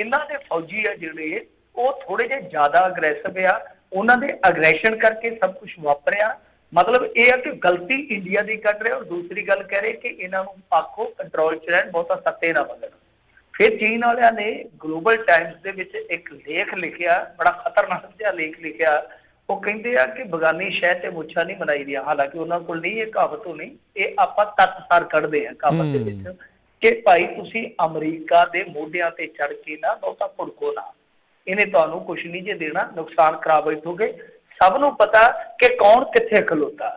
इन्हां दे फौजी आ जिहड़े वो थोड़े जे ज़्यादा अग्रैसिव आ, उन्हां दे अग्रैशन करके सब कुछ वापरिया। मतलब ये है कि गलती इंडिया की कर रहे और दूसरी गल कह रहे कि इन्हों आखो कंट्रोल च रहन, बहुता सत्ते ना मंगन। फिर चीन वालिया ने ग्लोबल टाइम्स के विच एक लेख लिखिया, बड़ा खतरनाक जिहा लेख लिखिया। वो कहते हैं कि बगानी शह ते मुछा नहीं बनाई दी। हालांकि उन्होंने को नहीं, ये कहावत नहीं, ये आप तत्सार कढ़ते हैं कहावत के कि भाई तुसी अमरीका के मोढियां ते चढ़ के ना बहुता भुड़को ना, इन्हें तुहानू कुछ नहीं जे देना, नुकसान करा बैठोगे। सबनों पता कि कौन कित्थे खलोता।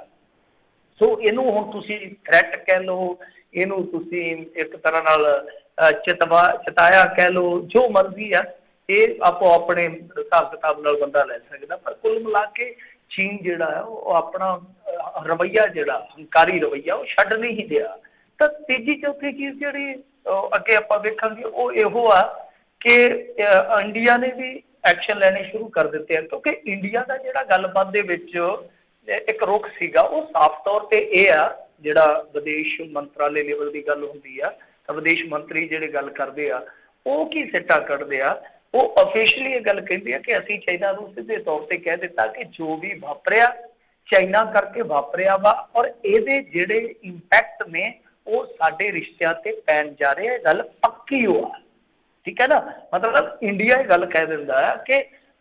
सो इनू हुण तुसी थ्रैट कह लो, इनू तुसी एक तरह नाल चताया कह लो, जो मर्जी है, ये आपो अपने हिसाब किताब नाल बंदा लै सकदा। पर कुल मिला के चीन जिहड़ा है वो अपना रवैया जिहड़ा हंकारी रवैया वो छड्ड नहीं ही दिया। तो तीजी चौथी चीज़ जिहड़ी अगे आपां वेखांगे वो इहो आ कि इंडिया ने भी एक्शन लेने शुरू कर दिते हैं, क्योंकि इंडिया का जिहड़ा गलबात दे विच एक रुख सीगा वो साफ तौर पे ये आ, जिहड़ा विदेश मंत्रालय लेवल की गल हुंदी आ, तो विदेश मंत्री जिहड़े गल करदे आ वो की सिट्टा कढ़दे आ, वो ऑफिशियली ये गल कहंदे आ कि असीं चाइना नूं सीधे तौर पर कह दिता कि जो भी वापरिया चाइना करके वापरिया वा, और इहदे जिहड़े इंपैक्ट ने वो साडे रिश्तियां ते पैण जा रहे, गल पक्की हो आ। ठीक है ना, मतलब इंडिया ये गल कह दिंदा है कि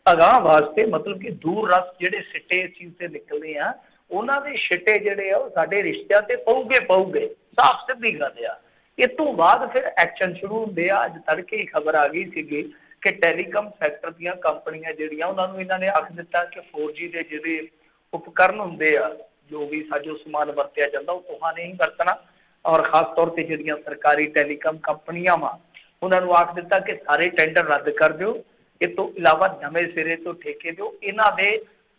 अगाह वास्ते मतलब कि दूर रस जिहड़े सिट्टे इस चीज़ से निकलने आ, उन्हां दे सिट्टे जिहड़े आ साडे रिश्तियां ते पऊगे, साफ सीधी गल आ। इस तो बाद फिर एक्शन शुरू होंदे आ। अज तड़के ही खबर आ गई सीगी कि टैलीकॉम सैक्टर दीयां कंपनियां जिहड़ियां उन्हां नूं इन्हां ने आख दिता कि 4G दे जिहड़े उपकरण होंदे आ, जो भी साजो समान वरतिया जांदा, वो तुहां नहीं वरतना, और खास तौर पर जिहड़ियां सरकारी टैलीकॉम कंपनियां वा उन्होंने आख दिता कि सारे टेंडर रद्द कर दो, इस तो इलावा नवे सिरे तो ठेके दो, इन्हां दे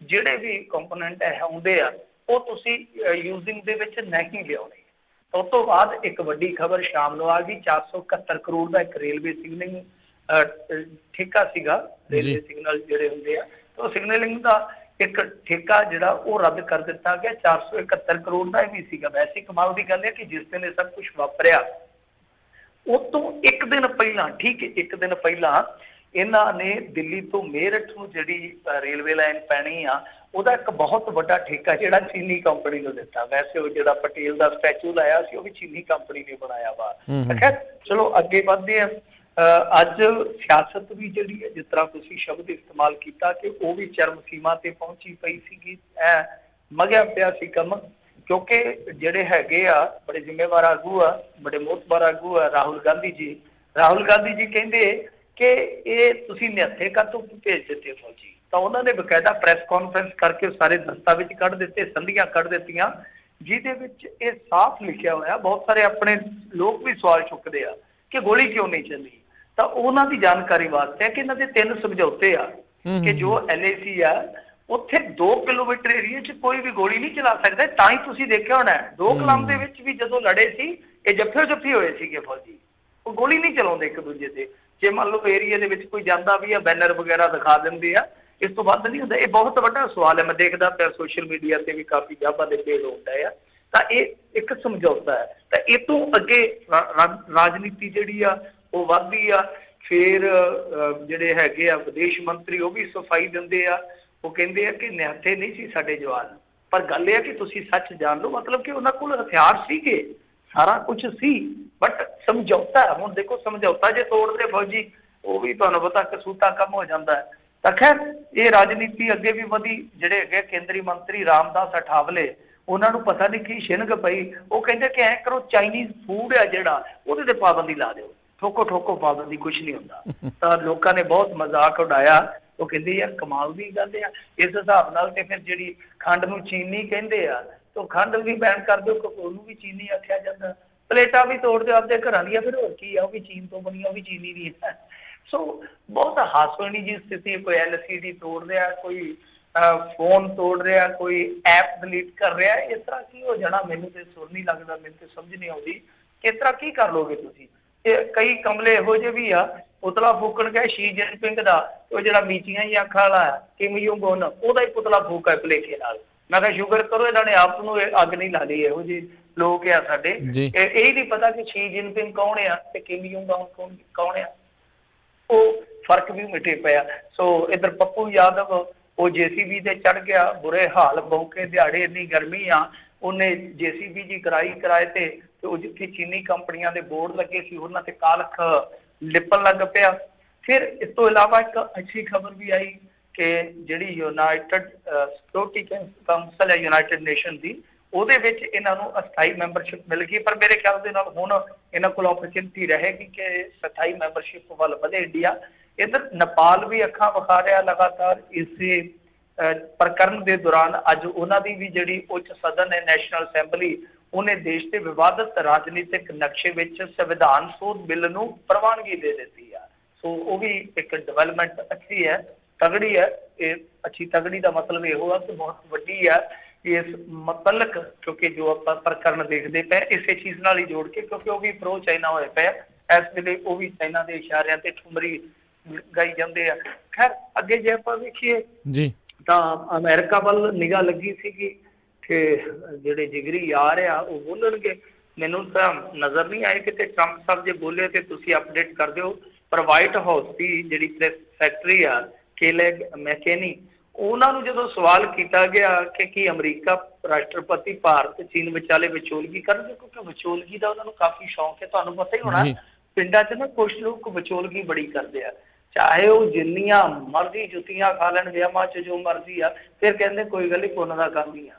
जिहड़े भी कंपोनेंट आउंदे आ वो तुसी यूजिंग दे विच नहीं लियाउने। तो उस तो बाद एक वड्डी खबर शाम नूं आ गई, 471 करोड़ का एक रेलवे सिग्नलिंग ठेका सीगा, रेलवे सिग्नल जिहड़े हुंदे आ, तो सिग्नलिंग का एक ठेका जिहड़ा वो रद्द कर दिता गया। 471 करोड़ का भी सीगा। वैसे कमाल की गल है कि जिस दिन सब कुछ वापरिया उस तो एक दिन पहला, ठीक है, एक दिन पहला इन्हां ने दिल्ली तो मेरठ नूं जिहड़ी रेलवे लाइन पैनी आ, ਉਹਦਾ एक बहुत बड़ा ठेका जिहड़ा चीनी कंपनी नूं दिता। वैसे वो जिहड़ा पटेल का स्टैचू लाया सी वो भी चीनी कंपनी ने बनाया वा। खैर चलो अगे बढ़ते हैं। अज सियासत भी जिहड़ी है, जिस तरह तुसीं शब्द इस्तेमाल किया कि वो भी चरम सीमा ते पहुंची पई सीगी, मगिया पिया सी कम, क्योंकि जिहड़े हैगे आ बड़े जिम्मेवार आगू आ, बड़े मोहतबर आगू आ राहुल गांधी जी कहंदे कि ये तुसीं निहत्थे कातों भेज दिते फौजी। तो उन्होंने बकायदा प्रैस कॉन्फ्रेंस करके सारे दस्तावेज कढ़ दिते, संधियां कढ़ दित्तियां, जिहदे विच ये साफ लिखिया होया। बहुत सारे अपने लोग भी सवाल चुकते आ कि गोली क्यों नहीं चली, तो उन्हां दी जानकारी वास्ते है कि इन्हां दे 3 समझौते आ कि जो LAC आ उत्थे 2 किलोमीटर एरिए च कोई भी गोली नहीं चला सकता। तां ही तुसीं देखिया होना 2 कलम दे विच भी जदों लड़े सी ये जफ्फे होए सीगे फौजी, वो गोली नहीं चलाउंदे एक दूजे ते। जे मान लो एरिए दे विच कोई जांदा भी है बैनर वगैरह दिखा दिंदे आ, इस तो वध नहीं होंदा। ये बहुत बड़ा सवाल है, मैं देखदा पिया सोशल मीडिया ते भी काफ़ी जाबां दे पेड़ होंदा है। तां ये एक समझौता है। तां इह तों अगे राजनीति जिहड़ी आ वो वधदी आ। फिर जिहड़े हैगे आ विदेश मंत्री वो भी सफाई दिंदे आ, वो कहंदे आ कि निहत्थे नहीं सी साडे जवान, पर गल यह कि तुसीं सच जान लो, मतलब कि उन्हां कोल हथियार सीगे, सारा कुछ सी, बट समझौता है। हुण देखो समझौता जे तोड़दे फौजी वो भी तुहानूं पता कसूता कम हो जाता है। तो खैर ये राजनीति अगे भी वधी। जिहड़े हैगे केंद्रीय मंत्री रामदास अठावले, उन्होंने पता नहीं की छिनक पई, वो कहते कि ऐ करो चाइनीज़ फूड है जिहड़ा उहदे ते पाबंदी ला दिओ, ठोको पाबंदी, कुछ नहीं होंदा। तो लोगों ने बहुत मजाक उड़ाया। वो कहते यार कमाल की गल है, इस हिसाब नाल ते फिर जिहड़ी खंड नूं चीनी कहंदे आ, तो खंड भी बैन कर दो, कपूर भी चीनी आख्या जाता, प्लेटा भी तोड़ दो आपके घर दियां, फिर होर की आ, वो भी चीन तो बनी, वो भी चीनी दी है। सो बहुत हास्यजनक जी स्थिति। कोई LCD तोड़ रहा, कोई फोन तोड़ रहा, कोई ऐप डिलीट कर रहा है। इस तरह की हो जाना मैनूं ते सुर नहीं लगता, मैनूं ते समझ नहीं आती कि इस तरह की कर लोगे तुसीं। कई कमले इहो जे भी आ, पुतला फूकण गए शी जिनपिंग दा, वो जिहड़ा मीचियां ही अखां वाला किम योंग उन, ਉਹਦਾ ही पुतला फूक है भुलेखे नाल। मैं कहा शुगर करो इन्होंने आप नूं अग नहीं ला ली। इहो जी लोग आ साडे, यही नहीं पता कि शी जिनपिंग कौन आ ते किम योंग उन कौन आ। ਉਹ ਫਰਕ ਵੀ ਮਿਟੇ ਪਿਆ। ਸੋ ਇਧਰ ਪੱਪੂ ਯਾਦਵ ਉਹ JCB ਤੇ ਚੜ ਗਿਆ, ਬੁਰੇ ਹਾਲ ਬੌਂਕੇ ਦਿਹਾੜੇ, ਇੰਨੀ ਗਰਮੀ ਆ, ਉਹਨੇ JCB ਜੀ ਕਿਰਾਏ ਤੇ ਉਹ ਜਿੱਥੇ ਚੀਨੀ ਕੰਪਨੀਆਂ ਦੇ ਬੋਰਡ ਲੱਗੇ ਸੀ ਉਹਨਾਂ ਤੇ ਕਾਲਖ ਲਿਪਣ ਲੱਗ ਪਿਆ। ਫਿਰ ਇਸ ਤੋਂ ਇਲਾਵਾ ਇੱਕ ਅੱਛੀ ਖਬਰ ਵੀ ਆਈ ਕਿ ਜਿਹੜੀ ਯੂਨਾਈਟਿਡ ਸਿਕਿਉਰਿਟੀ ਕਾਉਂਸਲ ਹੈ ਯੂਨਾਈਟਿਡ ਨੇਸ਼ਨ ਦੀ, ਉਹਦੇ ਵਿੱਚ ਇਹਨਾਂ ਨੂੰ ਅਸਥਾਈ ਮੈਂਬਰਸ਼ਿਪ ਮਿਲ ਗਈ। ਪਰ ਮੇਰੇ ਖਿਆਲ ਦੇ ਨਾਲ ਹੁਣ ਇਹਨਾਂ ਕੋਲ ਓਪਰਚੁਨਿਟੀ ਰਹੇਗੀ ਕਿ ਸਥਾਈ ਮੈਂਬਰਸ਼ਿਪ ਵੱਲ ਵਧੇ ਇੰਡੀਆ। ਇੱਧਰ ਨੇਪਾਲ ਵੀ ਅੱਖਾਂ ਵਿਖਾ ਰਿਹਾ ਲਗਾਤਾਰ ਇਸੇ ਪ੍ਰਕਰਨ ਦੇ ਦੌਰਾਨ। ਅੱਜ ਉਹਨਾਂ ਦੀ ਵੀ ਜਿਹੜੀ ਉੱਚ ਸਦਨ ਹੈ ਨੈਸ਼ਨਲ ਅਸੈਂਬਲੀ, ਉਹਨੇ ਦੇਸ਼ ਦੇ ਵਿਵਾਦਤ ਰਾਜਨੀਤਿਕ ਨਕਸ਼ੇ ਵਿੱਚ ਸੰਵਿਧਾਨ ਸੋਧ ਬਿੱਲ ਨੂੰ ਪ੍ਰਵਾਨਗੀ ਦੇ ਦਿੱਤੀ ਆ। ਸੋ ਉਹ ਵੀ ਇੱਕ ਡਿਵੈਲਪਮੈਂਟ ਅੱਛੀ ਹੈ, ਤਗੜੀ ਹੈ। ਇਹ ਅੱਛੀ ਤਗੜੀ ਦਾ ਮਤਲਬ ਇਹੋ ਆ ਕਿ ਬਹੁਤ ਵੱਡੀ ਆ ਇਸ ਮਤਲਕ, ਕਿਉਂਕਿ ਜੋ ਆਪਾਂ ਪ੍ਰਕਰਨ ਦੇਖਦੇ ਪਏ ਇਸੇ ਚੀਜ਼ ਨਾਲ ਹੀ ਜੋੜ ਕੇ, ਕਿਉਂਕਿ ਉਹ ਵੀ ਪ੍ਰੋ ਚਾਈਨਾ ਹੋਏ ਪਏ ਇਸ ਵੇਲੇ, ਉਹ ਵੀ ਚਾਈਨਾ ਦੇ ਇਸ਼ਾਰਿਆਂ ਤੇ ਠੁਮਰੀ ਗਾਈ ਜਾਂਦੇ ਆ। ਖੈਰ ਅੱਗੇ ਜੇ ਆਪਾਂ ਵੇਖੀਏ ਜੀ ਤਾਂ ਅਮਰੀਕਾ ਵੱਲ ਨਿਗਾਹ ਲੱਗੀ ਸੀਗੀ ਕਿ ਜਿਹੜੇ ਜਿਗਰੀ ਯਾਰ ਆ ਉਹ ਬੋਲਣਗੇ। ਮੈਨੂੰ ਤਾਂ ਨਜ਼ਰ ਨਹੀਂ ਆਏ ਕਿਤੇ ਟਰੰਪ ਸਾਹਿਬ ਜੇ ਬੋਲੇ ਤੇ ਤੁਸੀਂ ਅਪਡੇਟ ਕਰ ਦਿਓ। ਪਰ ਵਾਈਟ ਹਾਊਸ ਦੀ ਜਿਹੜੀ ਪ੍ਰੈਸ ਸੈਕਟਰੀ ਆ ਕੇਲੈਗ ਮੈਕੇਨੀ, ਉਹਨਾਂ ਨੂੰ ਜਦੋਂ ਸਵਾਲ ਕੀਤਾ ਗਿਆ ਕਿ ਕੀ ਅਮਰੀਕਾ ਰਾਸ਼ਟਰਪਤੀ ਭਾਰਤ ਚੀਨ ਵਿਚਾਲੇ ਵਿਚੋਲਗੀ ਕਰਨਗੇ, ਕਿਉਂਕਿ ਵਿਚੋਲਗੀ ਦਾ ਉਹਨਾਂ ਨੂੰ ਕਾਫੀ ਸ਼ੌਂਕ ਹੈ। ਤੁਹਾਨੂੰ ਪਤਾ ਹੀ ਹੋਣਾ ਪਿੰਡਾਂ 'ਚ ਨਾ ਕੁਛ ਲੋਕ ਵਿਚੋਲਗੀ ਬੜੀ ਕਰਦੇ ਆ, ਚਾਹੇ ਉਹ ਜਿੰਨੀਆਂ ਮਰਜ਼ੀ ਜੁੱਤੀਆਂ ਖਾ ਲੈਣ ਵਿਆਹਾਂ 'ਚ, ਜੋ ਮਰਜ਼ੀ ਆ, ਫਿਰ ਕਹਿੰਦੇ ਕੋਈ ਗੱਲ ਨਹੀਂ ਪੁੰਨ ਦਾ ਕੰਮ ਹੀ ਆ।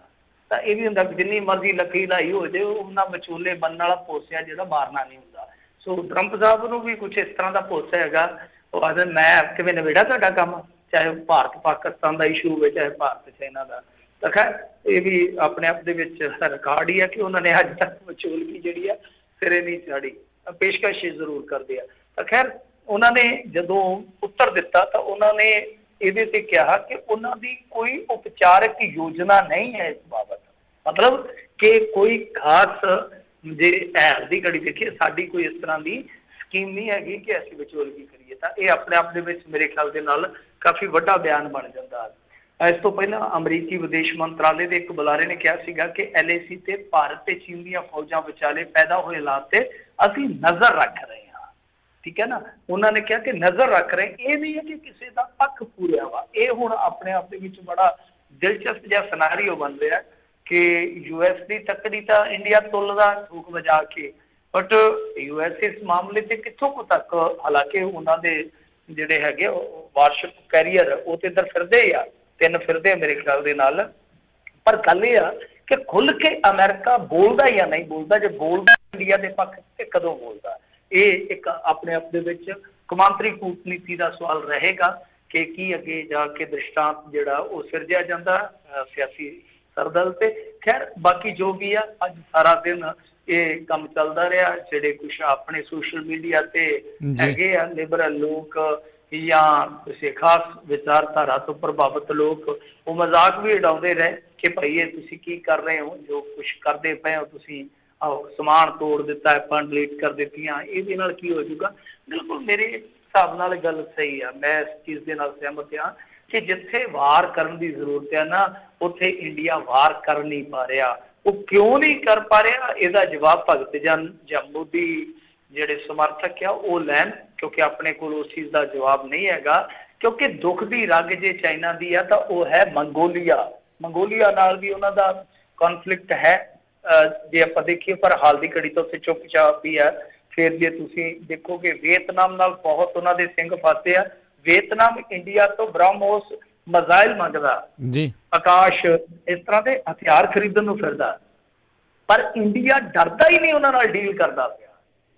ਤਾਂ ਇਹ ਵੀ ਹੁੰਦਾ ਜਿੰਨੀ ਮਰਜ਼ੀ ਲੱਕੀ ਲਾਈ ਹੋ ਜਾਏ, ਉਹਨਾਂ ਵਿਚੋਲੇ ਬਣਨ ਵਾਲਾ ਭੋਸਿਆ ਜਿਹੜਾ ਮਾਰਨਾ ਨਹੀਂ ਹੁੰਦਾ। ਸੋ ਟਰੰਪ ਸਾਹਿਬ ਨੂੰ ਵੀ ਕੁਛ ਇਸ ਤਰ੍ਹਾਂ ਦਾ ਭੋਸਾ ਹੈਗਾ, ਉਹ ਆਖਦੇ ਮੈਂ ਕਿਵੇਂ ਨਿਬੇੜਾ ਤੁਹਾਡਾ ਕੰਮ, ਚਾਹੇ ਉਹ ਭਾਰਤ ਪਾਕਿਸਤਾਨ ਦਾ ਇਸ਼ੂ ਹੋਵੇ ਚਾਹੇ ਭਾਰਤ ਚਾਈਨਾ ਦਾ। ਤਾਂ ਖੈਰ ਇਹ ਵੀ ਆਪਣੇ ਆਪ ਦੇ ਵਿੱਚ ਰਿਕਾਰਡ ਹੀ ਆ ਕਿ ਉਹਨਾਂ ਨੇ ਅੱਜ ਤੱਕ ਵਿਚੋਲਗੀ ਜਿਹੜੀ ਆ ਸਿਰੇ ਨਹੀਂ ਚਾੜੀ, ਪੇਸ਼ਕਸ਼ ਜ਼ਰੂਰ ਕਰਦੇ ਆ। ਤਾਂ ਖੈਰ ਉਹਨਾਂ ਨੇ ਜਦੋਂ ਉੱਤਰ ਦਿੱਤਾ ਤਾਂ ਉਹਨਾਂ ਨੇ ਇਹਦੇ ਤੇ ਕਿਹਾ ਕਿ ਉਹਨਾਂ ਦੀ ਕੋਈ ਉਪਚਾਰਕ ਯੋਜਨਾ ਨਹੀਂ ਹੈ ਇਸ ਬਾਬਤ, ਮਤਲਬ ਕਿ ਕੋਈ ਖਾਸ ਜੇ ਐਰ ਦੀ ਘੜੀ ਦੇਖੀਏ ਸਾਡੀ ਕੋਈ ਇਸ ਤਰ੍ਹਾਂ ਦੀ ਸਕੀਮ ਨਹੀਂ ਹੈਗੀ ਕਿ ਅਸੀਂ ਵਿਚੋਲਗੀ ਕਰੀਏ। ਤਾਂ ਇਹ ਆਪਣੇ ਆਪ ਦੇ ਵਿੱਚ ਮੇਰੇ ਖਿਆਲ ਦੇ ਨਾਲ ਕਾਫੀ ਵੱਡਾ ਬਿਆਨ ਬਣ ਜਾਂਦਾ। ਇਸ ਤੋਂ ਪਹਿਲਾਂ ਅਮਰੀਕੀ ਵਿਦੇਸ਼ ਮੰਤਰਾਲੇ ਦੇ ਇੱਕ ਬੁਲਾਰੇ ਨੇ ਕਿਹਾ ਸੀਗਾ ਕਿ LAC ਤੇ ਭਾਰਤ ਤੇ ਚੀਨ ਦੀਆਂ ਫੌਜਾਂ ਵਿਚਾਲੇ ਪੈਦਾ ਹੋਏ ਹਾਲਾਤ ਤੇ ਅਸੀਂ ਨਜ਼ਰ ਰੱਖ ਰਹੇ ਹਾਂ, ਠੀਕ ਹੈ ਨਾ। ਉਹਨਾਂ ਨੇ ਕਿਹਾ ਕਿ ਨਜ਼ਰ ਰੱਖ ਰਹੇ, ਇਹ ਨਹੀਂ ਹੈ ਕਿ ਕਿਸੇ ਦਾ ਪੱਖ ਪੂਰਿਆ ਵਾ। ਇਹ ਹੁਣ ਆਪਣੇ ਆਪ ਦੇ ਵਿੱਚ ਬੜਾ ਦਿਲਚਸਪ ਜਿਹਾ ਸਿਨਾਰੀਓ ਬਣ ਰਿਹਾ ਕਿ US ਦੀ ਤੱਕੜੀ ਤਾਂ ਇੰਡੀਆ ਤੁੱਲਦਾ ਠੂਕ ਵਜਾ ਕੇ, ਬਟ US ਇਸ ਮਾਮਲੇ ਤੇ ਕਿੱਥੋਂ ਕੁ ਤੱਕ, ਹਾਲਾਂਕਿ ਉਹਨਾਂ ਦੇ ਜਿਹੜੇ ਹੈਗੇ ਵਾਰਸ਼ਿਪ ਕੈਰੀਅਰ ਉਹ ਤੇ ਇੱਧਰ ਫਿਰਦੇ ਆ, 3 ਫਿਰਦੇ ਮੇਰੇ ਖਿਆਲ ਦੇ ਨਾਲ। ਪਰ ਗੱਲ ਇਹ ਆ ਕਿ ਖੁੱਲ ਕੇ ਅਮਰੀਕਾ ਬੋਲਦਾ ਜਾਂ ਨਹੀਂ ਬੋਲਦਾ, ਜੇ ਬੋਲਦਾ ਇੰਡੀਆ ਦੇ ਪੱਖ ਤੇ ਕਦੋਂ ਬੋਲਦਾ, ਇਹ ਇੱਕ ਆਪਣੇ ਆਪ ਦੇ ਵਿੱਚ ਕੌਮਾਂਤਰੀ ਕੂਟਨੀਤੀ ਦਾ ਸਵਾਲ ਰਹੇਗਾ ਕਿ ਕੀ ਅੱਗੇ ਜਾ ਕੇ ਦ੍ਰਿਸ਼ਟਾਂਤ ਜਿਹੜਾ ਉਹ ਸਿਰਜਿਆ ਜਾਂਦਾ ਸਿਆਸੀ ਸਰਦਲ ਤੇ। ਖੈਰ ਬਾਕੀ ਜੋ ਵੀ ਆ, ਅੱਜ ਸਾਰਾ ਦਿਨ ਇਹ ਕੰਮ ਚੱਲਦਾ ਰਿਹਾ। ਜਿਹੜੇ ਕੁਛ ਆਪਣੇ ਸੋਸ਼ਲ ਮੀਡੀਆ ਤੇ ਹੈਗੇ ਆ ਲਿਬਰਲ ਲੋਕ ਜਾਂ ਕਿਸੇ ਖਾਸ ਵਿਚਾਰਧਾਰਾ ਤੋਂ ਪ੍ਰਭਾਵਿਤ ਲੋਕ, ਉਹ ਮਜ਼ਾਕ ਵੀ ਉਡਾਉਂਦੇ ਰਹੇ ਕਿ ਭਾਈ ਇਹ ਤੁਸੀਂ ਕੀ ਕਰ ਰਹੇ ਹੋ, ਜੋ ਕੁਛ ਕਰਦੇ ਪਏ ਹੋ ਤੁਸੀਂ, ਆਹੋ ਸਮਾਨ ਤੋੜ ਦਿੱਤਾ, ਐਪਾਂ ਡਿਲੀਟ ਕਰ ਦਿੱਤੀਆਂ, ਇਹਦੇ ਨਾਲ ਕੀ ਹੋ ਜਾਊਗਾ। ਬਿਲਕੁਲ ਮੇਰੇ ਹਿਸਾਬ ਨਾਲ ਗੱਲ ਸਹੀ ਆ, ਮੈਂ ਇਸ ਚੀਜ਼ ਦੇ ਨਾਲ ਸਹਿਮਤ ਹਾਂ ਕਿ ਜਿੱਥੇ ਵਾਰ ਕਰਨ ਦੀ ਜ਼ਰੂਰਤ ਹੈ ਨਾ, ਉੱਥੇ ਇੰਡੀਆ ਵਾਰ ਕਰ ਨਹੀਂ ਪਾ ਰਿਹਾ। ਉਹ ਕਿਉਂ ਨਹੀਂ ਕਰ ਪਾ ਰਿਹਾ, ਇਹਦਾ ਜਵਾਬ ਭਗਤ ਜਾਂ ਮੋਦੀ ਜਿਹੜੇ ਸਮਰਥਕ ਆ ਉਹ ਲੈਣ, ਕਿਉਂਕਿ ਆਪਣੇ ਕੋਲ ਉਸ ਚੀਜ਼ ਦਾ ਜਵਾਬ ਨਹੀਂ ਹੈਗਾ। ਕਿਉਂਕਿ ਦੁੱਖ ਦੀ ਰਗ ਜੇ ਚਾਈਨਾ ਦੀ ਆ ਤਾਂ ਉਹ ਹੈ ਮੰਗੋਲੀਆ ਨਾਲ ਵੀ ਉਹਨਾਂ ਦਾ ਕੌਨਫਲਿਕਟ ਹੈ ਜੇ ਆਪਾਂ ਦੇਖੀਏ, ਪਰ ਹਾਲ ਦੀ ਘੜੀ ਤੋਂ ਉੱਥੇ ਚੁੱਪਚਾਪ ਹੀ ਆ। ਫਿਰ ਜੇ ਤੁਸੀਂ ਦੇਖੋਗੇ ਵੀਅਤਨਾਮ ਨਾਲ ਬਹੁਤ ਉਹਨਾਂ ਦੇ ਸਿੰਘ ਫਸੇ ਆ। ਵੀਅਤਨਾਮ ਇੰਡੀਆ ਤੋਂ ਬ੍ਰਹਮੋਸ ਮਿਜ਼ਾਈਲ ਮੰਗਦਾ ਜੀ, ਆਕਾਸ਼ ਇਸ ਤਰ੍ਹਾਂ ਦੇ ਹਥਿਆਰ ਖਰੀਦਣ ਨੂੰ ਫਿਰਦਾ, ਪਰ ਇੰਡੀਆ ਡਰਦਾ ਹੀ ਨਹੀਂ ਉਹਨਾਂ ਨਾਲ ਡੀਲ ਕਰਦਾ ਪਿਆ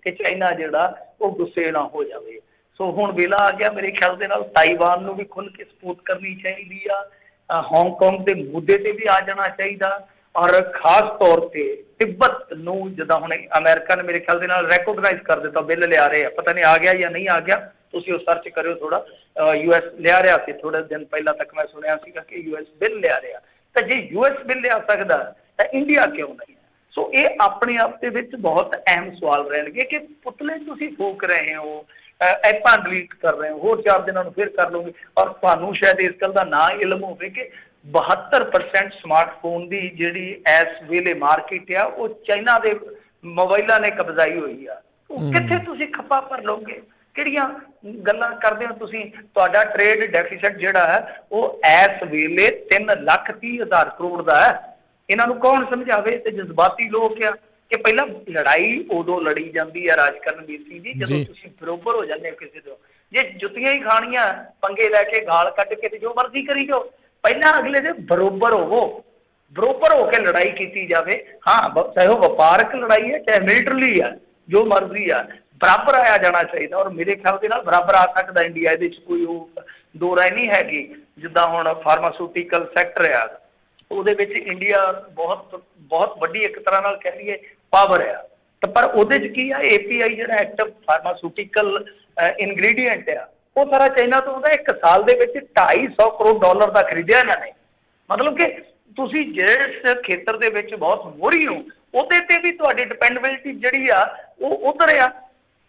ਕਿ ਚਾਈਨਾ ਜਿਹੜਾ ਉਹ ਗੁੱਸੇ ਨਾ ਹੋ ਜਾਵੇ। ਸੋ ਹੁਣ ਵੇਲਾ ਆ ਗਿਆ ਮੇਰੇ ਖਿਆਲ ਦੇ ਨਾਲ ਤਾਈਵਾਨ ਨੂੰ ਵੀ ਖੁੱਲ੍ਹ ਕੇ ਸਪੋਰਟ ਕਰਨੀ ਚਾਹੀਦੀ ਆ, ਹਾਂਗਕਾਂਗ ਦੇ ਮੁੱਦੇ ਤੇ ਵੀ ਆ ਜਾਣਾ ਚਾਹੀਦਾ, ਔਰ ਖਾਸ ਤੌਰ ਤੇ ਤਿੱਬਤ ਨੂੰ ਜਿੱਦਾਂ ਹੁਣ ਅਮਰੀਕਾ ਨੇ ਮੇਰੇ ਖਿਆਲ ਦੇ ਨਾਲ ਰੈਕੋਗਨਾਈਜ਼ ਕਰ ਦਿੱਤਾ, ਬਿੱਲ ਲਿਆ ਰਹੇ ਆ, ਪਤਾ ਨਹੀਂ ਆ ਗਿਆ ਜਾਂ ਨਹੀਂ ਆ ਗਿਆ, ਤੁਸੀਂ ਉਹ ਸਰਚ ਕਰਿਓ ਥੋੜਾ। US ਲਿਆ ਰਿਹਾ ਸੀ ਥੋੜੇ ਦਿਨ ਪਹਿਲਾਂ ਤੱਕ ਮੈਂ ਸੁਣਿਆ ਸੀਗਾ ਕਿ US ਬਿੱਲ ਲਿਆ ਰਿਹਾ, ਤਾਂ ਜੇ US ਬਿੱਲ ਲਿਆ ਸਕਦਾ ਤਾਂ ਇੰਡੀਆ ਕਿਉਂ ਨਹੀਂ। ਸੋ ਇਹ ਆਪਣੇ ਆਪ ਦੇ ਵਿੱਚ ਬਹੁਤ ਅਹਿਮ ਸਵਾਲ ਰਹਿਣਗੇ ਕਿ ਪੁਤਲੇ ਤੁਸੀਂ ਫੂਕ ਰਹੇ ਹੋ, ਐਪਾਂ ਡਿਲੀਟ ਕਰ ਰਹੇ ਹੋ, ਹੋਰ 4 ਦਿਨਾਂ ਨੂੰ ਫਿਰ ਕਰ ਲਓਗੇ। ਔਰ ਤੁਹਾਨੂੰ ਸ਼ਾਇਦ ਇਸ ਗੱਲ ਦਾ ਨਾ ਇਲਮ ਹੋਵੇ ਕਿ 72% ਸਮਾਰਟਫੋਨ ਦੀ ਜਿਹੜੀ ਇਸ ਵੇਲੇ ਮਾਰਕੀਟ ਆ ਉਹ ਚਾਈਨਾ ਦੇ ਮੋਬਾਈਲਾਂ ਨੇ ਕਬਜ਼ਾਈ ਹੋਈ ਆ। ਉਹ ਕਿੱਥੇ ਤੁਸੀਂ ਖੱਪਾ ਭਰ ਲਓਗੇ, ਕਿਹੜੀਆਂ ਗੱਲਾਂ ਕਰਦੇ ਹੋ ਤੁਸੀਂ? ਤੁਹਾਡਾ ਟ੍ਰੇਡ ਡੈਫੀਸਿਟ ਜਿਹੜਾ ਹੈ ਉਹ ਇਸ ਵੇਲੇ 3,30,000 ਕਰੋੜ ਦਾ ਹੈ। ਇਹਨਾਂ ਨੂੰ ਕੌਣ ਸਮਝਾਵੇ? ਤੇ ਜਜ਼ਬਾਤੀ ਲੋਕ ਆ ਕਿ ਪਹਿਲਾਂ ਲੜਾਈ ਉਦੋਂ ਲੜੀ ਜਾਂਦੀ ਹੈ ਰਾਜਕਰਨ ਵੀਰ ਸਿੰਘ ਜੀ ਜਦੋਂ ਤੁਸੀਂ ਬਰੋਬਰ ਹੋ ਜਾਂਦੇ ਹੋ ਕਿਸੇ ਤੋਂ। ਜੇ ਜੁੱਤੀਆਂ ਹੀ ਖਾਣੀਆਂ, ਪੰਗੇ ਲੈ ਕੇ ਗਾਲ ਕੱਢ ਕੇ ਤੇ ਜੋ ਮਰਜ਼ੀ ਕਰੀ ਜਾਓ, ਪਹਿਲਾਂ ਅਗਲੇ ਦੇ ਬਰੋਬਰ ਹੋਵੋ, ਬਰੋਬਰ ਹੋ ਕੇ ਲੜਾਈ ਕੀਤੀ ਜਾਵੇ। ਹਾਂ, ਚਾਹੇ ਉਹ ਵਪਾਰਕ ਲੜਾਈ ਹੈ ਚਾਹੇ ਮਿਲਟਰੀ ਆ, ਜੋ ਮਰਜ਼ੀ ਆ, ਬਰਾਬਰ ਆਇਆ ਜਾਣਾ ਚਾਹੀਦਾ। ਔਰ ਮੇਰੇ ਖਿਆਲ ਦੇ ਨਾਲ ਬਰਾਬਰ ਆ ਸਕਦਾ ਇੰਡੀਆ, ਇਹਦੇ 'ਚ ਕੋਈ ਉਹ ਦੋ ਰਾਏ ਨਹੀਂ ਹੈਗੀ। ਜਿੱਦਾਂ ਹੁਣ ਫਾਰਮਾਸੂਟੀਕਲ ਸੈਕਟਰ ਆ, ਉਹਦੇ ਵਿੱਚ ਇੰਡੀਆ ਬਹੁਤ ਬਹੁਤ ਵੱਡੀ ਇੱਕ ਤਰ੍ਹਾਂ ਨਾਲ ਕਹਿ ਲਈਏ ਪਾਵਰ ਆ। ਤਾਂ ਪਰ ਉਹਦੇ 'ਚ ਕੀ ਆ, API ਜਿਹੜਾ ਐਕਟਿਵ ਫਾਰਮਾਸੂਟੀਕਲ ਇਨਗਰੀਡੀਐਂਟ ਆ, ਉਹ ਸਾਰਾ ਚਾਈਨਾ ਤੋਂ ਆਉਂਦਾ। ਇੱਕ ਸਾਲ ਦੇ ਵਿੱਚ $250 ਕਰੋੜ ਦਾ ਖਰੀਦਿਆ ਇਹਨਾਂ ਨੇ। ਮਤਲਬ ਕਿ ਤੁਸੀਂ ਜਿਸ ਖੇਤਰ ਦੇ ਵਿੱਚ ਬਹੁਤ ਮੋਹਰੀ ਹੋ, ਉਹਦੇ ਤੇ ਵੀ ਤੁਹਾਡੀ ਡਿਪੈਂਡੇਬਿਲਿਟੀ ਜਿਹੜੀ ਆ ਉਹ ਉਧਰ ਆ।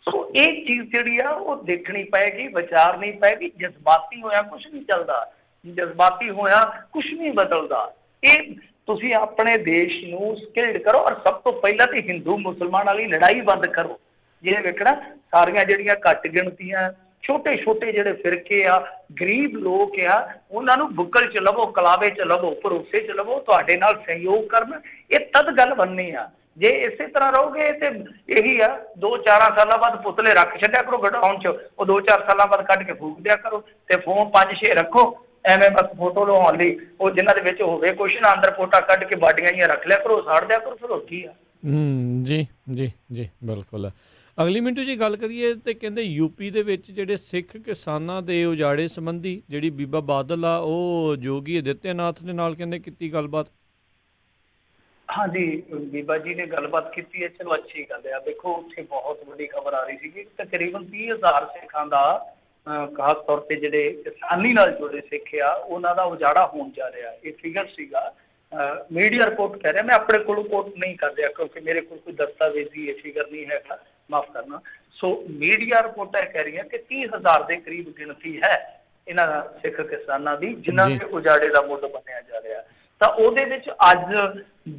ਸੋ ਇਹ ਚੀਜ਼ ਜਿਹੜੀ ਆ ਉਹ ਦੇਖਣੀ ਪਏਗੀ, ਵਿਚਾਰਨੀ ਪਏਗੀ। ਜਜ਼ਬਾਤੀ ਹੋਇਆ ਕੁਛ ਨਹੀਂ ਚੱਲਦਾ, ਜਜ਼ਬਾਤੀ ਹੋਇਆ ਕੁਛ ਨਹੀਂ ਬਦਲਦਾ। ਇਹ ਤੁਸੀਂ ਆਪਣੇ ਦੇਸ਼ ਨੂੰ ਸਕਿਲਡ ਕਰੋ, ਔਰ ਸਭ ਤੋਂ ਪਹਿਲਾਂ ਤੇ ਹਿੰਦੂ ਮੁਸਲਮਾਨ ਵਾਲੀ ਲੜਾਈ ਬੰਦ ਕਰੋ। ਜਿਹਦੇ ਵੇਖਣਾ ਸਾਰੀਆਂ ਜਿਹੜੀਆਂ ਘੱਟ ਗਿਣਤੀਆਂ, ਛੋਟੇ ਛੋਟੇ ਜਿਹੜੇ ਫਿਰਕੇ ਆ, ਗਰੀਬ ਲੋਕ ਆ, ਉਹਨਾਂ ਨੂੰ ਬੁੱਕਲ 'ਚ ਲਵੋ, ਕਲਾਵੇ 'ਚ ਲਵੋ, ਭਰੋਸੇ 'ਚ ਲਵੋ, ਤੁਹਾਡੇ ਨਾਲ ਸਹਿਯੋਗ ਕਰਨ। ਇਹ ਤਦ ਗੱਲ ਬਣਨੀ ਆ। ਜੇ ਇਸੇ ਤਰ੍ਹਾਂ ਰਹੋਗੇ ਤੇ ਇਹੀ ਆ, 2-4 ਸਾਲਾਂ ਬਾਅਦ ਪੁਤਲੇ ਰੱਖ ਛੱਡਿਆ ਕਰੋ ਗਡਾਊਨ 'ਚ, ਉਹ 2-4 ਸਾਲਾਂ ਬਾਅਦ ਕੱਢ ਕੇ ਫੂਕ ਦਿਆ ਕਰੋ। ਤੇ ਫੋਨ 5-6 ਰੱਖੋ ਐਵੇਂ ਬਸ ਫੋਟੋ ਲਵਾਉਣ ਲਈ, ਉਹ ਜਿਨ੍ਹਾਂ ਦੇ ਵਿੱਚ ਹੋਵੇ ਕੁਛ ਨਾ, ਅੰਦਰ ਫੋਟਾ ਕੱਢ ਕੇ ਬਾਡੀਆਂ ਜਿਹੀਆਂ ਰੱਖ ਲਿਆ ਕਰੋ, ਸਾੜ ਦਿਆ ਕਰੋ, ਫਿਰ ਹੋਰ ਕੀ ਆ। ਜੀ ਜੀ ਜੀ ਬਿਲਕੁਲ। ਅਗਲੀ ਮਿੰਟੂ ਜੀ ਗੱਲ ਕਰੀਏ ਤੇ ਕਹਿੰਦੇ ਯੂਪੀ ਦੇ ਵਿੱਚ ਜਿਹੜੇ ਸਿੱਖ ਕਿਸਾਨਾਂ ਦੇ ਉਜਾੜੇ ਸੰਬੰਧੀ ਜਿਹੜੀ ਬੀਬਾ ਬਾਦਲ ਆ ਉਹ ਯੋਗੀ ਆਦਿੱਤਿਆਨਾਥ ਦੇ ਨਾਲ ਕਹਿੰਦੇ ਕੀਤੀ ਗੱਲਬਾਤ। ਹਾਂਜੀ, ਬੀਬਾ ਜੀ ਨੇ ਗੱਲਬਾਤ ਕੀਤੀ ਹੈ, ਚਲੋ ਅੱਛੀ ਗੱਲ ਹੈ। ਦੇਖੋ ਉੱਥੇ ਬਹੁਤ ਵੱਡੀ ਖਬਰ ਆ ਰਹੀ ਸੀਗੀ, ਤਕਰੀਬਨ 30,000 ਸਿੱਖਾਂ ਦਾ ਖਾਸ ਤੌਰ ਤੇ ਜਿਹੜੇ ਕਿਸਾਨੀ ਨਾਲ ਜੁੜੇ ਸਿੱਖ ਆ ਉਹਨਾਂ ਦਾ ਉਜਾੜਾ ਹੋਣ ਜਾ ਰਿਹਾ। ਇਹ ਫਿਗਰ ਸੀਗਾ, ਮੀਡੀਆ ਰਿਪੋਰਟ ਕਹਿ ਰਿਹਾ, ਮੈਂ ਆਪਣੇ ਕੋਲੋਂ ਕੋਟ ਨਹੀਂ ਕਰ ਰਿਹਾ ਕਿਉਂਕਿ ਮੇਰੇ ਕੋਲ ਕੋਈ ਦਸਤਾਵੇਜ਼ੀ ਇਹ ਫਿਗਰ ਨਹੀਂ ਹੈਗਾ, ਮਾਫ ਕਰਨਾ। ਸੋ ਮੀਡੀਆ ਰਿਪੋਰਟਾਂ ਕਹਿ ਰਹੀਆਂ ਕਿ 30,000 ਦੇ ਕਰੀਬ ਗਿਣਤੀ ਹੈ ਇਹਨਾਂ ਸਿੱਖ ਕਿਸਾਨਾਂ ਦੀ ਜਿਨ੍ਹਾਂ ਦੇ ਉਜਾੜੇ ਦਾ ਮੁੱਢ ਬਣਿਆ ਜਾ ਰਿਹਾ। ਤਾਂ ਉਹਦੇ ਵਿੱਚ ਅੱਜ